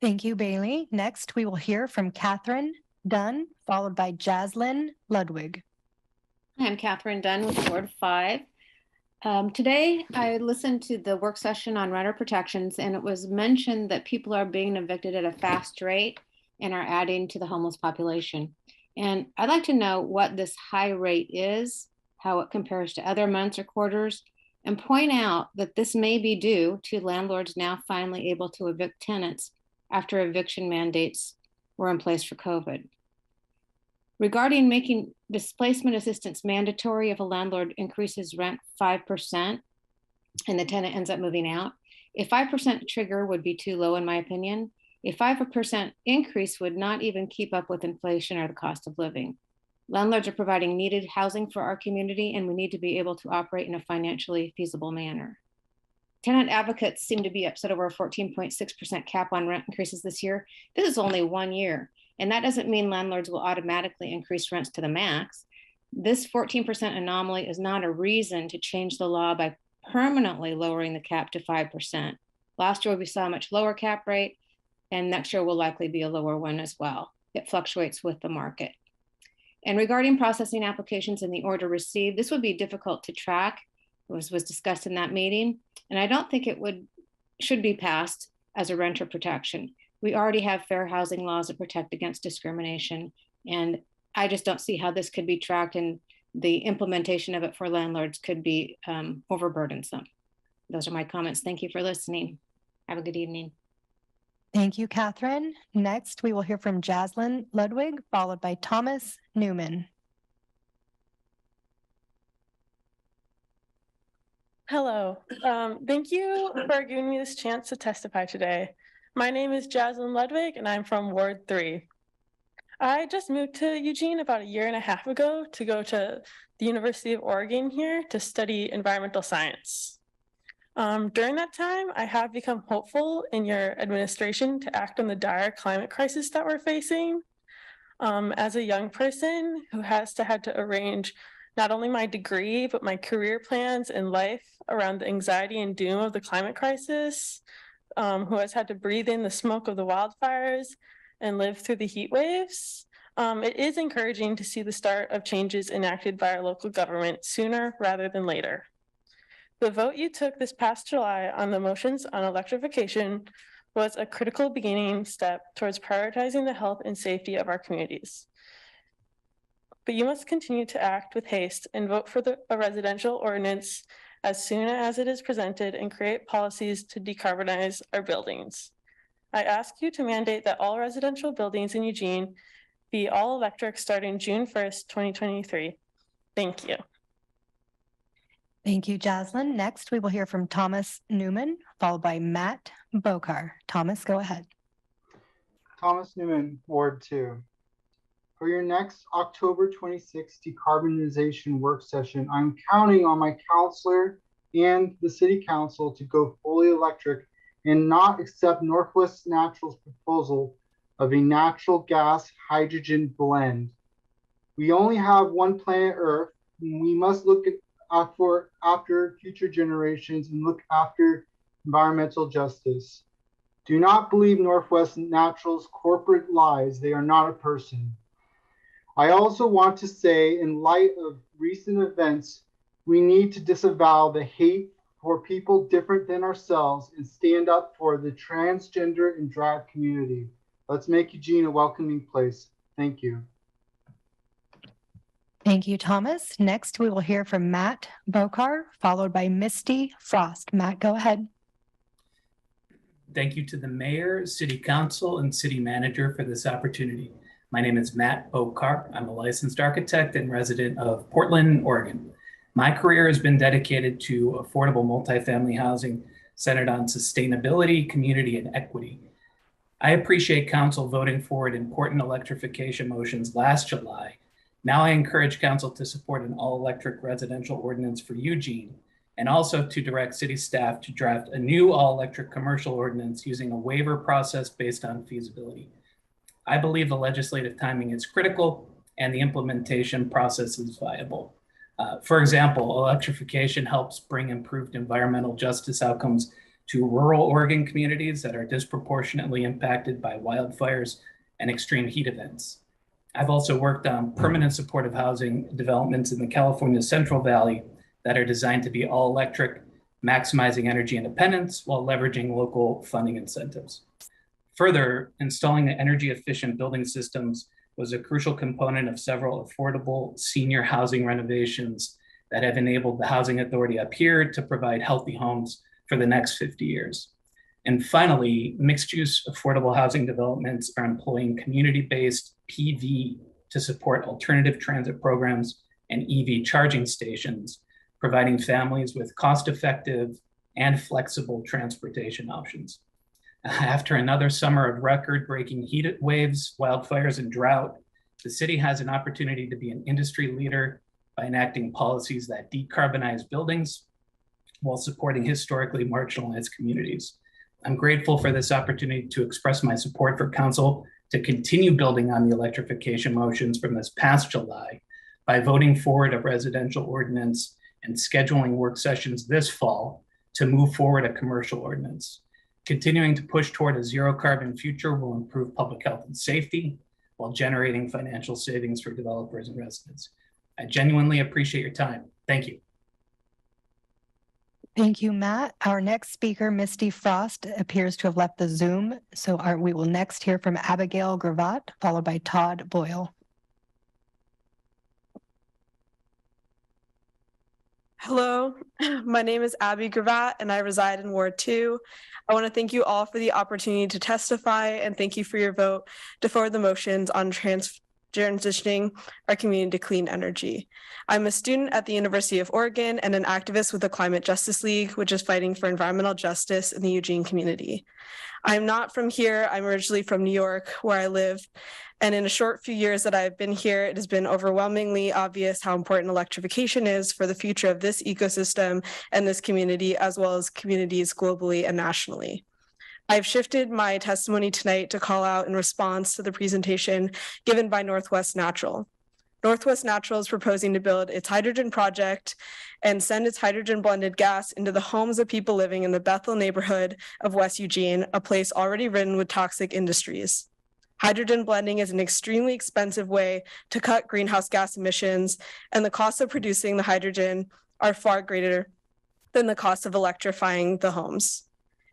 Thank you, Bailey. Next, we will hear from Catherine Dunn, followed by Jazlyn Ludwig. I'm Catherine Dunn with Ward 5. Today, I listened to the work session on renter protections, and it was mentioned that people are being evicted at a fast rate and are adding to the homeless population. And I'd like to know what this high rate is, how it compares to other months or quarters, and point out that this may be due to landlords now finally able to evict tenants after eviction mandates were in place for COVID. Regarding making displacement assistance mandatory if a landlord increases rent 5% and the tenant ends up moving out, a 5% trigger would be too low in my opinion. A 5% increase would not even keep up with inflation or the cost of living. Landlords are providing needed housing for our community, and we need to be able to operate in a financially feasible manner. Tenant advocates seem to be upset over a 14.6% cap on rent increases this year. This is only 1 year, and that doesn't mean landlords will automatically increase rents to the max. This 14% anomaly is not a reason to change the law by permanently lowering the cap to 5%. Last year, we saw a much lower cap rate, and next year will likely be a lower one as well. It fluctuates with the market. And regarding processing applications in the order received, this would be difficult to track. It was discussed in that meeting, and I don't think it should be passed as a renter protection. We already have fair housing laws that protect against discrimination, and I just don't see how this could be tracked, and the implementation of it for landlords could be overburdensome. Those are my comments. Thank you for listening. Have a good evening. Thank you, Catherine. Next, we will hear from Jazlyn Ludwig, followed by Thomas Newman. Hello. Thank you for giving me this chance to testify today. My name is Jazlyn Ludwig, and I'm from Ward 3. I just moved to Eugene about 1.5 years ago to go to the University of Oregon here to study environmental science. During that time, I have become hopeful in your administration to act on the dire climate crisis that we're facing. As a young person who had to arrange not only my degree, but my career plans in life around the anxiety and doom of the climate crisis, who has had to breathe in the smoke of the wildfires and live through the heat waves, it is encouraging to see the start of changes enacted by our local government sooner rather than later. The vote you took this past July on the motions on electrification was a critical beginning step towards prioritizing the health and safety of our communities. But you must continue to act with haste and vote for a residential ordinance as soon as it is presented and create policies to decarbonize our buildings. I ask you to mandate that all residential buildings in Eugene be all electric starting June 1st, 2023. Thank you. Thank you, Jazlyn. Next, we will hear from Thomas Newman, followed by Matt Bokar. Thomas, go ahead. Thomas Newman, Ward 2. For your next October 26th decarbonization work session, I'm counting on my counselor and the city council to go fully electric and not accept Northwest Natural's proposal of a natural gas hydrogen blend. We only have one planet Earth, and we must look after future generations and look after environmental justice. Do not believe Northwest Natural's corporate lies. They are not a person. I also want to say, in light of recent events, we need to disavow the hate for people different than ourselves and stand up for the transgender and drag community. Let's make Eugene a welcoming place. Thank you. Thank you, Thomas. Next, we will hear from Matt Bokar, followed by Misty Frost. Matt, go ahead. Thank you to the mayor, city council, and city manager for this opportunity. My name is Matt Bokar. I'm a licensed architect and resident of Portland, Oregon. My career has been dedicated to affordable multifamily housing centered on sustainability, community, and equity. I appreciate council voting forward important electrification motions last July. Now I encourage council to support an all-electric residential ordinance for Eugene, and also to direct city staff to draft a new all-electric commercial ordinance using a waiver process based on feasibility. I believe the legislative timing is critical and the implementation process is viable. For example, electrification helps bring improved environmental justice outcomes to rural Oregon communities that are disproportionately impacted by wildfires and extreme heat events. I've also worked on permanent supportive housing developments in the California Central Valley that are designed to be all electric, maximizing energy independence while leveraging local funding incentives. Further, installing energy efficient building systems was a crucial component of several affordable senior housing renovations that have enabled the Housing Authority up here to provide healthy homes for the next 50 years. And finally, mixed-use affordable housing developments are employing community-based PV to support alternative transit programs and EV charging stations, providing families with cost-effective and flexible transportation options. After another summer of record-breaking heat waves, wildfires, and drought, the city has an opportunity to be an industry leader by enacting policies that decarbonize buildings while supporting historically marginalized communities. I'm grateful for this opportunity to express my support for council to continue building on the electrification motions from this past July by voting forward a residential ordinance and scheduling work sessions this fall to move forward a commercial ordinance. Continuing to push toward a zero carbon future will improve public health and safety while generating financial savings for developers and residents. I genuinely appreciate your time. Thank you. Thank you, Matt. Our next speaker, Misty Frost, appears to have left the Zoom. So we will next hear from AbbyGravatt, followed by Todd Oil. Hello, my name is AbbyGravatt and I reside in Ward 2. I want to thank you all for the opportunity to testify and thank you for your vote to forward the motions on transitioning our community to clean energy. I'm a student at the University of Oregon and an activist with the Climate Justice League, which is fighting for environmental justice in the Eugene community. I'm not from here. I'm originally from New York, where I live. And in a short few years that I've been here, it has been overwhelmingly obvious how important electrification is for the future of this ecosystem and this community, as well as communities globally and nationally. I've shifted my testimony tonight to call out in response to the presentation given by Northwest Natural. Northwest Natural is proposing to build its hydrogen project and send its hydrogen blended gas into the homes of people living in the Bethel neighborhood of West Eugene, a place already ridden with toxic industries. Hydrogen blending is an extremely expensive way to cut greenhouse gas emissions, and the cost of producing the hydrogen are far greater than the cost of electrifying the homes.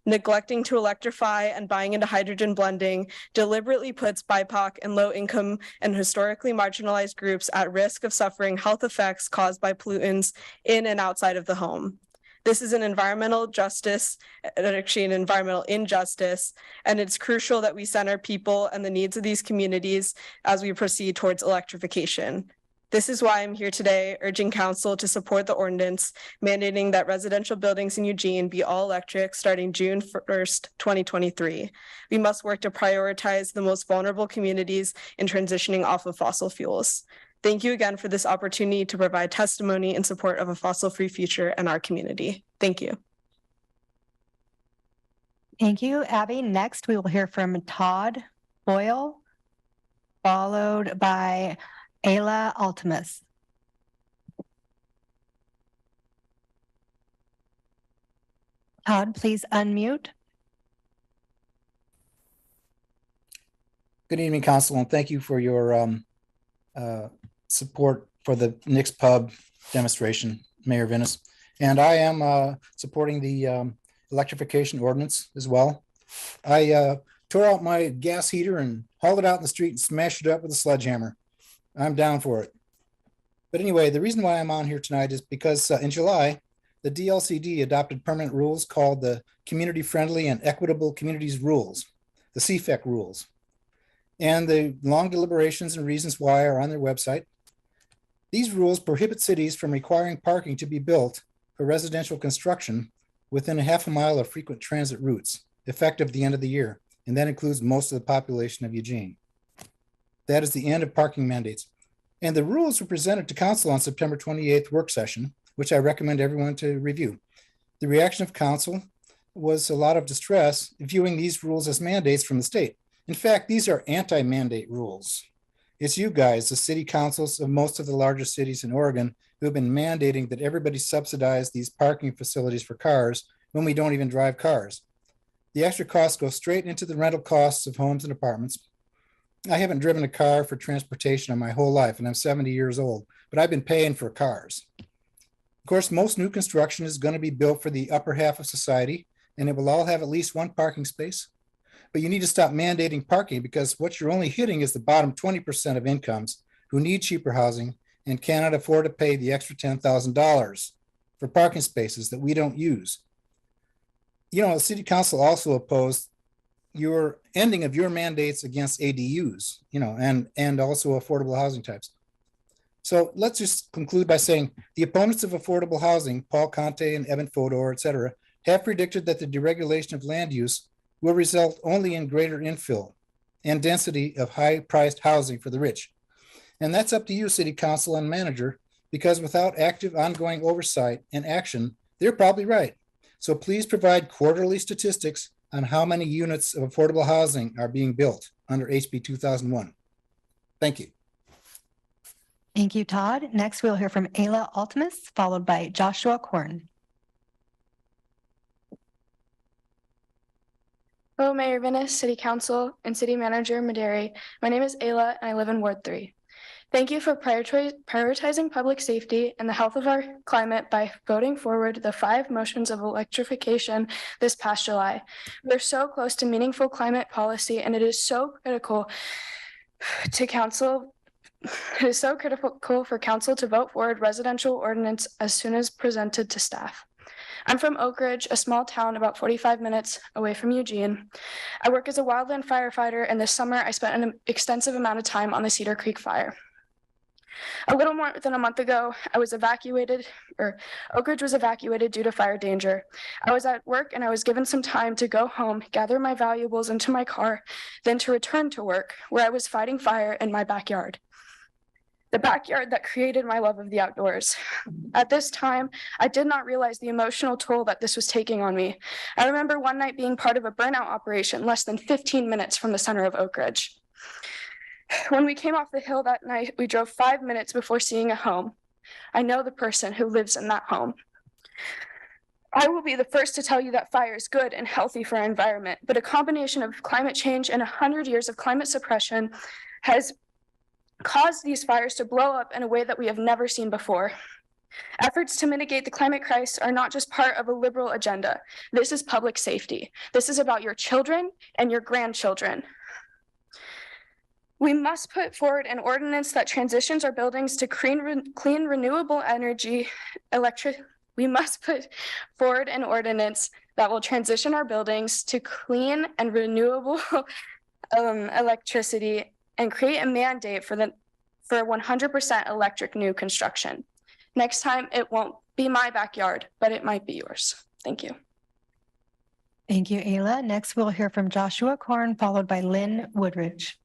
Neglecting to electrify and buying into hydrogen blending deliberately puts BIPOC and low-income and historically marginalized groups at risk of suffering health effects caused by pollutants in and outside of the home. This is an environmental justice, actually an environmental injustice, and it's crucial that we center people and the needs of these communities as we proceed towards electrification. This is why I'm here today, urging council to support the ordinance mandating that residential buildings in Eugene be all electric starting June 1st, 2023. We must work to prioritize the most vulnerable communities in transitioning off of fossil fuels. Thank you again for this opportunity to provide testimony in support of a fossil-free future in our community. Thank you. Thank you, Abby. Next, we will hear from Todd Oil, followed by Ayla Ultimus. Todd, please unmute. Good evening, Council, and thank you for your support for the Nick's Pub demonstration, Mayor Venus. And I am supporting the electrification ordinance as well. I tore out my gas heater and hauled it out in the street and smashed it up with a sledgehammer. I'm down for it. But anyway, the reason why I'm on here tonight is because in July, the DLCD adopted permanent rules called the Community Friendly and Equitable Communities Rules, the CFEC rules. And the long deliberations and reasons why are on their website. These rules prohibit cities from requiring parking to be built for residential construction within a half a mile of frequent transit routes, effective the end of the year. And that includes most of the population of Eugene. That is the end of parking mandates. And the rules were presented to council on September 28th work session, which I recommend everyone to review. The reaction of council was a lot of distress, viewing these rules as mandates from the state. In fact, these are anti-mandate rules. It's you guys, the city councils of most of the largest cities in Oregon, who have been mandating that everybody subsidize these parking facilities for cars when we don't even drive cars. The extra costs go straight into the rental costs of homes and apartments. I haven't driven a car for transportation in my whole life, and I'm 70 years old, but I've been paying for cars. Of course, most new construction is going to be built for the upper half of society, and it will all have at least one parking space. But you need to stop mandating parking, because what you're only hitting is the bottom 20% of incomes who need cheaper housing and cannot afford to pay the extra $10,000 for parking spaces that we don't use. You know, the city council also opposed your ending of your mandates against ADUs, you know, and also affordable housing types. So let's just conclude by saying the opponents of affordable housing, Paul Conte and Evan Fodor, et cetera, have predicted that the deregulation of land use will result only in greater infill and density of high-priced housing for the rich. And that's up to you, city council and manager, because without active ongoing oversight and action, they're probably right. So please provide quarterly statistics on how many units of affordable housing are being built under HB 2001. Thank you. Thank you, Todd. Next, we'll hear from Ayla Ultimus, followed by Joshua Korn. Hello, Mayor Vinnis, City Council, and City Manager Maderi. My name is Ayla, and I live in Ward 3. Thank you for prioritizing public safety and the health of our climate by voting forward the 5 motions of electrification this past July. We're so close to meaningful climate policy, and it is so critical to council. It is so critical for council to vote forward residential ordinance as soon as presented to staff. I'm from Oakridge, a small town about 45 minutes away from Eugene. I work as a wildland firefighter, and this summer I spent an extensive amount of time on the Cedar Creek fire. A little more than a month ago, Oakridge was evacuated due to fire danger. I was at work and I was given some time to go home, gather my valuables into my car, then to return to work, where I was fighting fire in my backyard. The backyard that created my love of the outdoors. At this time, I did not realize the emotional toll that this was taking on me. I remember one night being part of a burnout operation less than 15 minutes from the center of Oakridge. When we came off the hill that night, we drove 5 minutes before seeing a home. I know the person who lives in that home. I will be the first to tell you that fire is good and healthy for our environment, but a combination of climate change and 100 years of climate suppression has caused these fires to blow up in a way that we have never seen before. Efforts to mitigate the climate crisis are not just part of a liberal agenda. This is public safety. This is about your children and your grandchildren. We must put forward an ordinance that transitions our buildings to clean renewable energy We must put forward an ordinance that will transition our buildings to clean and renewable electricity and create a mandate for 100% electric new construction. Next time, it won't be my backyard, but it might be yours. Thank you. Thank you, Ayla. Next, we'll hear from Joshua Korn, followed by Lynn Woodridge.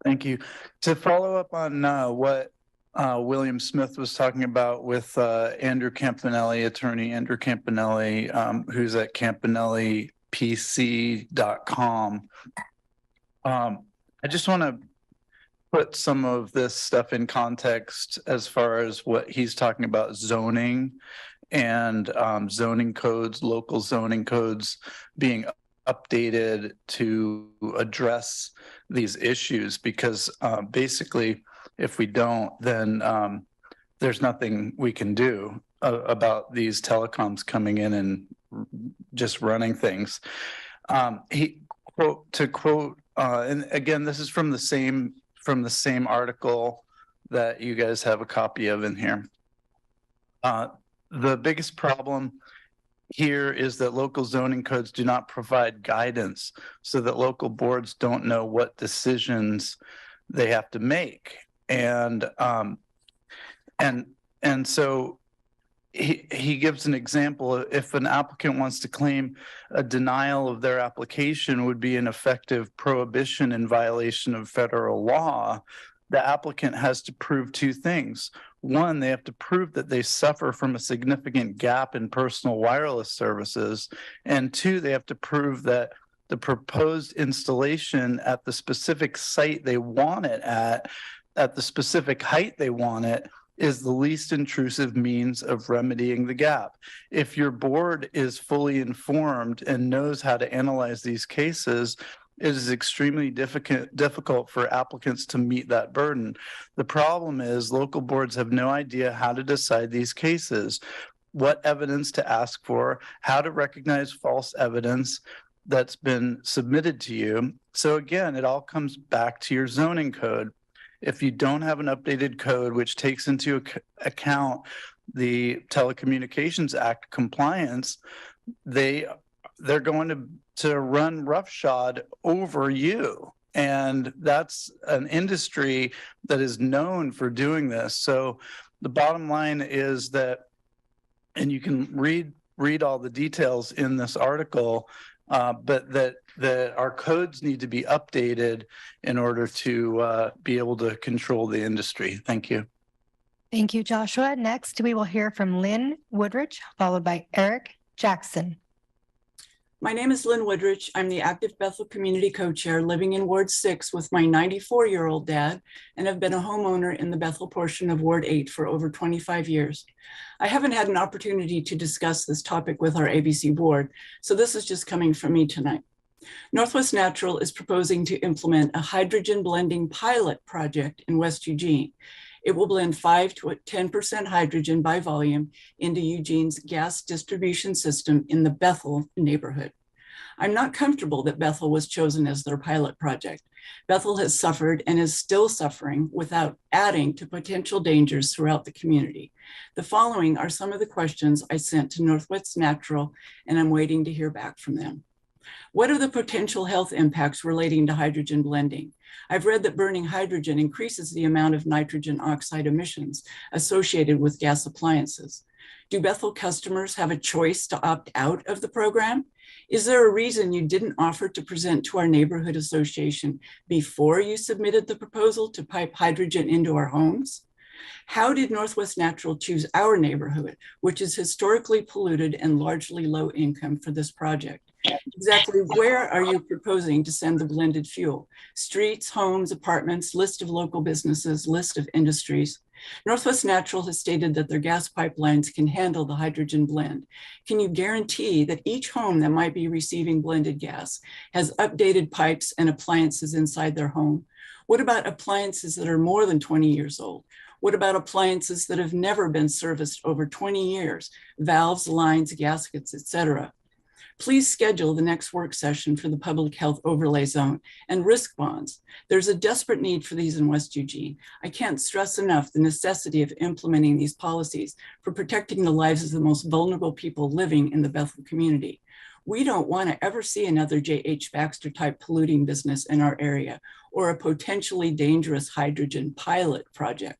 Thank you. To follow up on what William Smith was talking about with Andrew Campanelli, attorney Andrew Campanelli, who's at campanellipc.com. I just want to put some of this stuff in context as far as what he's talking about zoning and zoning codes, local zoning codes being updated to address these issues, because basically If we don't, then there's nothing we can do about these telecoms coming in and just running things. He quote, and again, this is from the same article that you guys have a copy of in here. The biggest problem here is that local zoning codes do not provide guidance, so that local boards don't know what decisions they have to make. And so he gives an example. If an applicant wants to claim a denial of their application would be an effective prohibition in violation of federal law, the applicant has to prove two things. One, they have to prove that they suffer from a significant gap in personal wireless services. And two, they have to prove that the proposed installation at the specific site they want it at the specific height they want it, is the least intrusive means of remedying the gap. If your board is fully informed and knows how to analyze these cases, it is extremely difficult for applicants to meet that burden. The problem is local boards have no idea how to decide these cases, what evidence to ask for, how to recognize false evidence that's been submitted to you. So again, it all comes back to your zoning code. If you don't have an updated code which takes into account the Telecommunications Act compliance, they're going to run roughshod over you. And that's an industry that is known for doing this. So the bottom line is that, and you can read all the details in this article, but that our codes need to be updated in order to be able to control the industry. Thank you. Thank you, Joshua. Next, we will hear from Lynn Woodridge, followed by Eric Jackson. My name is Lynn Woodridge. I'm the active Bethel Community Co-Chair living in Ward 6 with my 94-year-old dad, and have been a homeowner in the Bethel portion of Ward 8 for over 25 years. I haven't had an opportunity to discuss this topic with our ABC board, so this is just coming from me tonight. Northwest Natural is proposing to implement a hydrogen blending pilot project in West Eugene. It will blend 5 to 10% hydrogen by volume into Eugene's gas distribution system in the Bethel neighborhood. I'm not comfortable that Bethel was chosen as their pilot project. Bethel has suffered and is still suffering without adding to potential dangers throughout the community. The following are some of the questions I sent to Northwest Natural, and I'm waiting to hear back from them. What are the potential health impacts relating to hydrogen blending? I've read that burning hydrogen increases the amount of nitrogen oxide emissions associated with gas appliances. Do Bethel customers have a choice to opt out of the program? Is there a reason you didn't offer to present to our neighborhood association before you submitted the proposal to pipe hydrogen into our homes? How did Northwest Natural choose our neighborhood, which is historically polluted and largely low income, for this project? Exactly where are you proposing to send the blended fuel? Streets, homes, apartments, list of local businesses, list of industries. Northwest Natural has stated that their gas pipelines can handle the hydrogen blend. Can you guarantee that each home that might be receiving blended gas has updated pipes and appliances inside their home? What about appliances that are more than 20 years old? What about appliances that have never been serviced over 20 years? Valves, lines, gaskets, etc. Please schedule the next work session for the Public Health Overlay Zone and risk bonds. There's a desperate need for these in West Eugene. I can't stress enough the necessity of implementing these policies for protecting the lives of the most vulnerable people living in the Bethel community. We don't want to ever see another J.H. Baxter type polluting business in our area, or a potentially dangerous hydrogen pilot project.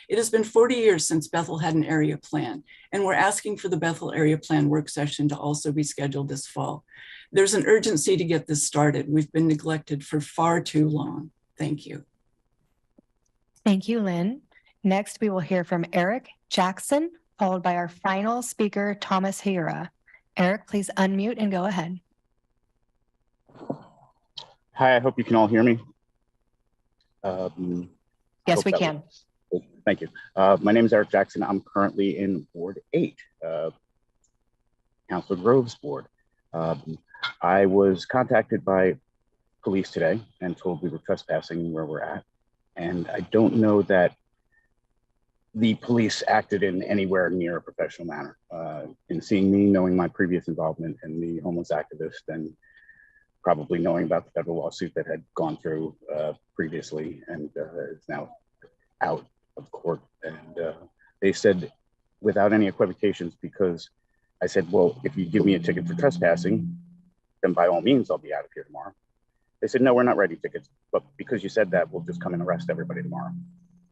It has been 40 years since Bethel had an area plan, and we're asking for the Bethel area plan work session to also be scheduled this fall. There's an urgency to get this started. We've been neglected for far too long. Thank you. Thank you, Lynn. Next, we will hear from Eric Jackson, followed by our final speaker, Thomas Hira. Eric, please unmute and go ahead. Hi, I hope you can all hear me. Yes, we can. Thank you. My name is Eric Jackson. I'm currently in Ward 8, Councilor Grove's ward. I was contacted by police today and told we were trespassing where we're at. And I don't know that the police acted in anywhere near a professional manner. In seeing me, knowing my previous involvement in the homeless activist, and probably knowing about the federal lawsuit that had gone through previously and is now out of court. And they said, without any equivocations, because I said, well, if you give me a ticket for trespassing, then by all means, I'll be out of here tomorrow. They said, no, we're not writing tickets, but because you said that, we'll just come and arrest everybody tomorrow.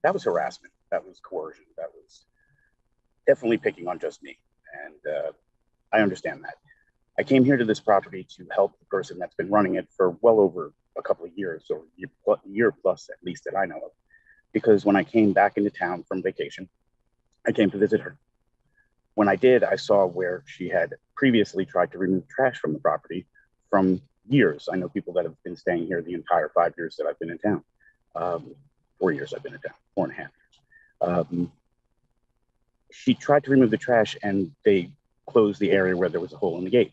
That was harassment. That was coercion. That was definitely picking on just me. And I understand that. I came here to this property to help the person that's been running it for well over a couple of years, or year plus at least that I know of. Because when I came back into town from vacation, I came to visit her. When I did, I saw where she had previously tried to remove trash from the property from years. I know people that have been staying here the entire 5 years that I've been in town. 4 years I've been in town, 4.5 years. She tried to remove the trash and they closed the area where there was a hole in the gate.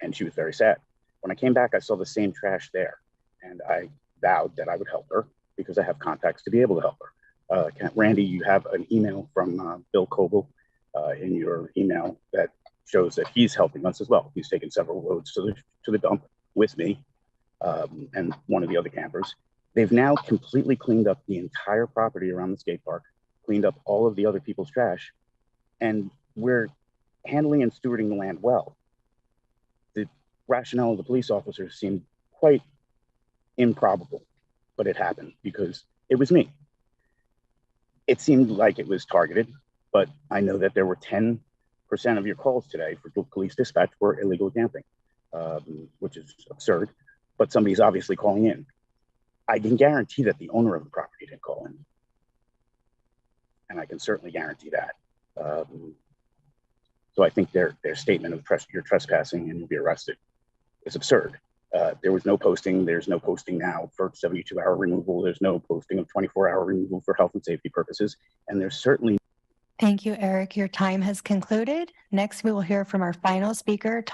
And she was very sad. When I came back, I saw the same trash there. And I vowed that I would help her because I have contacts to be able to help her. Randy, you have an email from Bill Coble in your email that shows that he's helping us as well. He's taken several loads to the dump with me and one of the other campers. They've now completely cleaned up the entire property around the skate park, cleaned up all of the other people's trash, and we're handling and stewarding the land well. The rationale of the police officers seemed quite improbable, but it happened because it was me. It seemed like it was targeted, but I know that there were 10% of your calls today for police dispatch were illegal camping, which is absurd, but somebody's obviously calling in. I can guarantee that the owner of the property didn't call in. And I can certainly guarantee that. So I think their statement of you're trespassing and you'll be arrested is absurd. There was no posting. There's no posting now for 72-hour removal. There's no posting of 24-hour removal for health and safety purposes. And there's certainly. Thank you, Eric. Your time has concluded. Next, we will hear from our final speaker.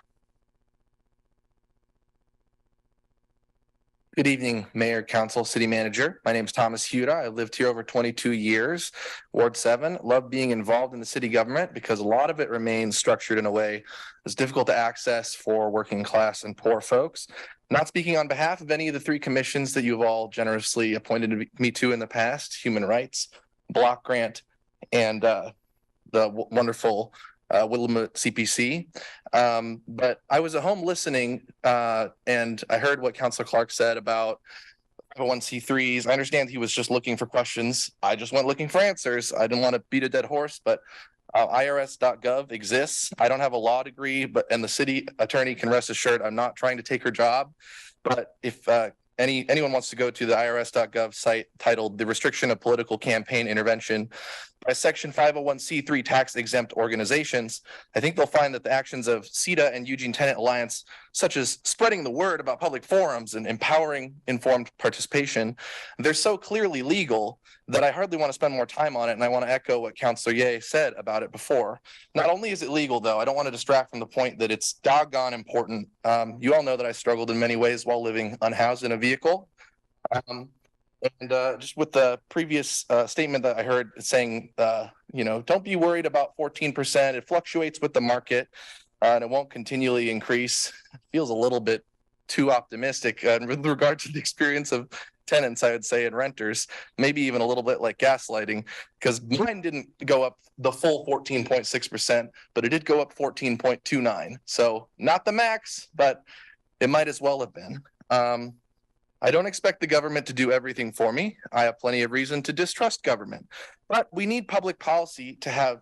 Good evening, Mayor, Council, City Manager. My name is Thomas Huda. I lived here over 22 years, Ward 7. Love being involved in the city government because a lot of it remains structured in a way that's difficult to access for working class and poor folks. Not speaking on behalf of any of the 3 commissions that you've all generously appointed me to in the past, Human Rights, Block Grant, and the wonderful Willamette CPC. But I was at home listening and I heard what Councilor Clark said about 501c3s. I understand he was just looking for questions. I just went looking for answers. I didn't want to beat a dead horse, but irs.gov exists. I don't have a law degree, and the city attorney can rest assured I'm not trying to take her job. But if anyone wants to go to the irs.gov site titled The Restriction of Political Campaign Intervention by Section 501c3 tax exempt organizations, I think they'll find that the actions of CETA and Eugene Tenant Alliance, such as spreading the word about public forums and empowering informed participation, they're so clearly legal that I hardly want to spend more time on it. And I want to echo what Councilor Ye said about it before. Not only is it legal, though, I don't want to distract from the point that it's doggone important. You all know that I struggled in many ways while living unhoused in a vehicle. Just with the previous statement that I heard saying, don't be worried about 14%. It fluctuates with the market and it won't continually increase. Feels a little bit too optimistic with regard to the experience of tenants, I would say, and renters, maybe even a little bit like gaslighting, because mine didn't go up the full 14.6%, but it did go up 14.29. So not the max, but it might as well have been. I don't expect the government to do everything for me. I have plenty of reason to distrust government, but we need public policy to have,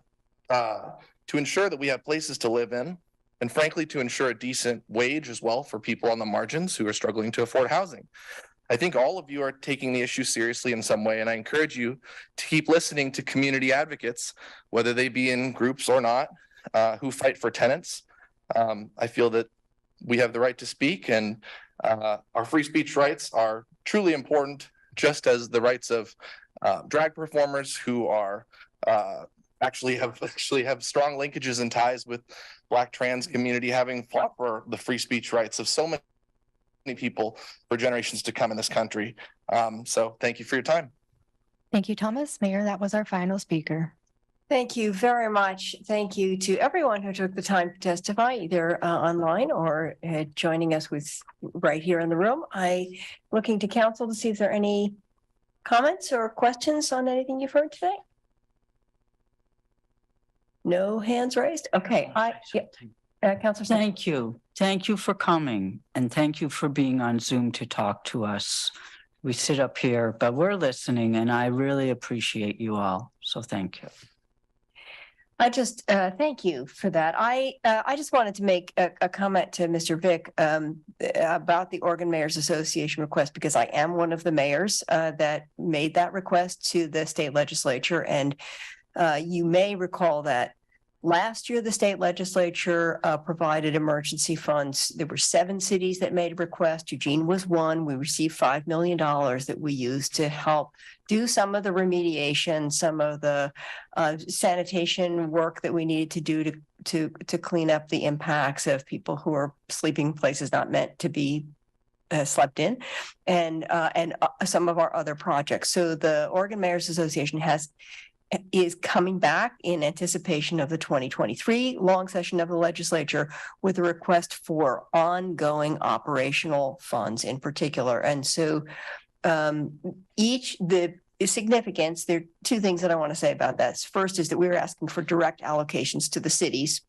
to ensure that we have places to live in, and frankly, to ensure a decent wage as well for people on the margins who are struggling to afford housing. I think all of you are taking the issue seriously in some way, and I encourage you to keep listening to community advocates, whether they be in groups or not, who fight for tenants. I feel that we have the right to speak, and our free speech rights are truly important, just as the rights of drag performers who are actually have strong linkages and ties with Black trans community, having fought for the free speech rights of so many people for generations to come in this country. So thank you for your time. Thank you, Thomas. Mayor, that was our final speaker. Thank you very much. Thank you to everyone who took the time to testify, either online or joining us with right here in the room. Looking to council to see if there are any comments or questions on anything you've heard today. No hands raised. Okay. Councilor. Thank you. Thank you for coming and thank you for being on Zoom to talk to us. We sit up here, but we're listening and I really appreciate you all. So thank you. I just thank you for that. I just wanted to make a comment to Mr. Vick about the Oregon Mayors Association request, because I am one of the mayors that made that request to the state legislature. And you may recall that last year, the state legislature provided emergency funds. There were 7 cities that made a request. Eugene was one. We received $5 million that we used to help do some of the remediation, some of the sanitation work that we needed to do to clean up the impacts of people who are sleeping places not meant to be slept in, and some of our other projects. So the Oregon Mayors Association is coming back in anticipation of the 2023 long session of the legislature with a request for ongoing operational funds in particular. And so the significance, there are 2 things that I want to say about that. First is that we're asking for direct allocations to the cities,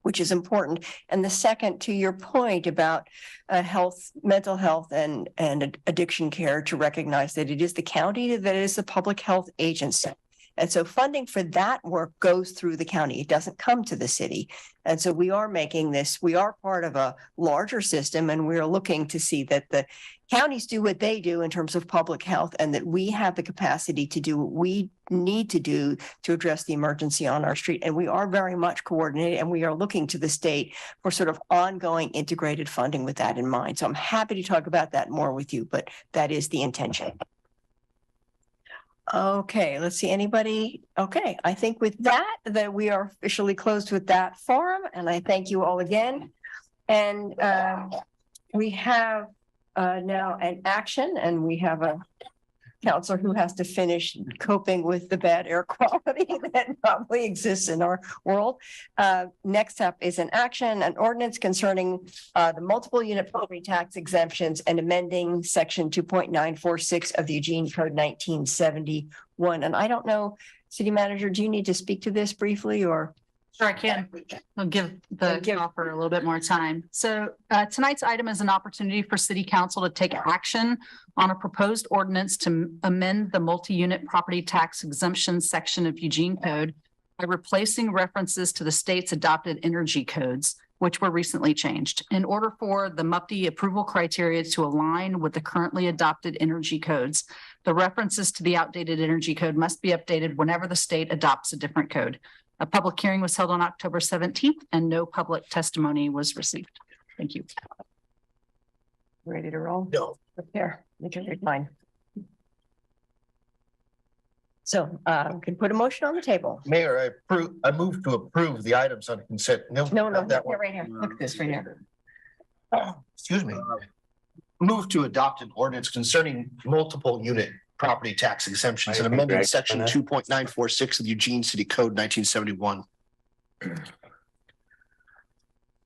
which is important. And the second, to your point about mental health and addiction care, to recognize that it is the county that is the public health agency. And so funding for that work goes through the county. It doesn't come to the city. And so we are making this, we are part of a larger system, and we're looking to see that the counties do what they do in terms of public health, and that we have the capacity to do what we need to do to address the emergency on our street. And we are very much coordinated, and we are looking to the state for sort of ongoing integrated funding with that in mind. So I'm happy to talk about that more with you, but that is the intention. Okay, let's see, anybody? Okay, I think with that we are officially closed with that forum, and I thank you all again. And we have now an action, and we have a counselor who has to finish coping with the bad air quality that probably exists in our world. Next up is an action, an ordinance concerning the multiple unit property tax exemptions and amending section 2.946 of the Eugene Code 1971. And I don't know, City Manager, do you need to speak to this briefly, or? Sure, I can. I'll give the offer a little bit more time. So tonight's item is an opportunity for City Council to take action on a proposed ordinance to amend the multi-unit property tax exemption section of Eugene Code by replacing references to the state's adopted energy codes, which were recently changed. In order for the MUPTI approval criteria to align with the currently adopted energy codes, the references to the outdated energy code must be updated whenever the state adopts a different code. A public hearing was held on October 17th and no public testimony was received. Thank you. Ready to roll? No. Prepare. You can read mine. So can put a motion on the table. Mayor, I move to approve the items on consent. No, that one. right here. Look at this right here. Excuse me. Move to adopt an ordinance concerning multiple unit property tax exemptions and amending section 2.946 of the Eugene City Code 1971.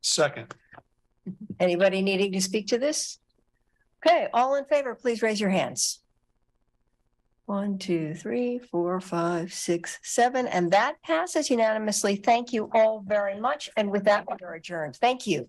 Second. Anybody needing to speak to this? Okay, all in favor, please raise your hands. 1, 2, 3, 4, 5, 6, 7, and that passes unanimously. Thank you all very much. And with that, we are adjourned. Thank you.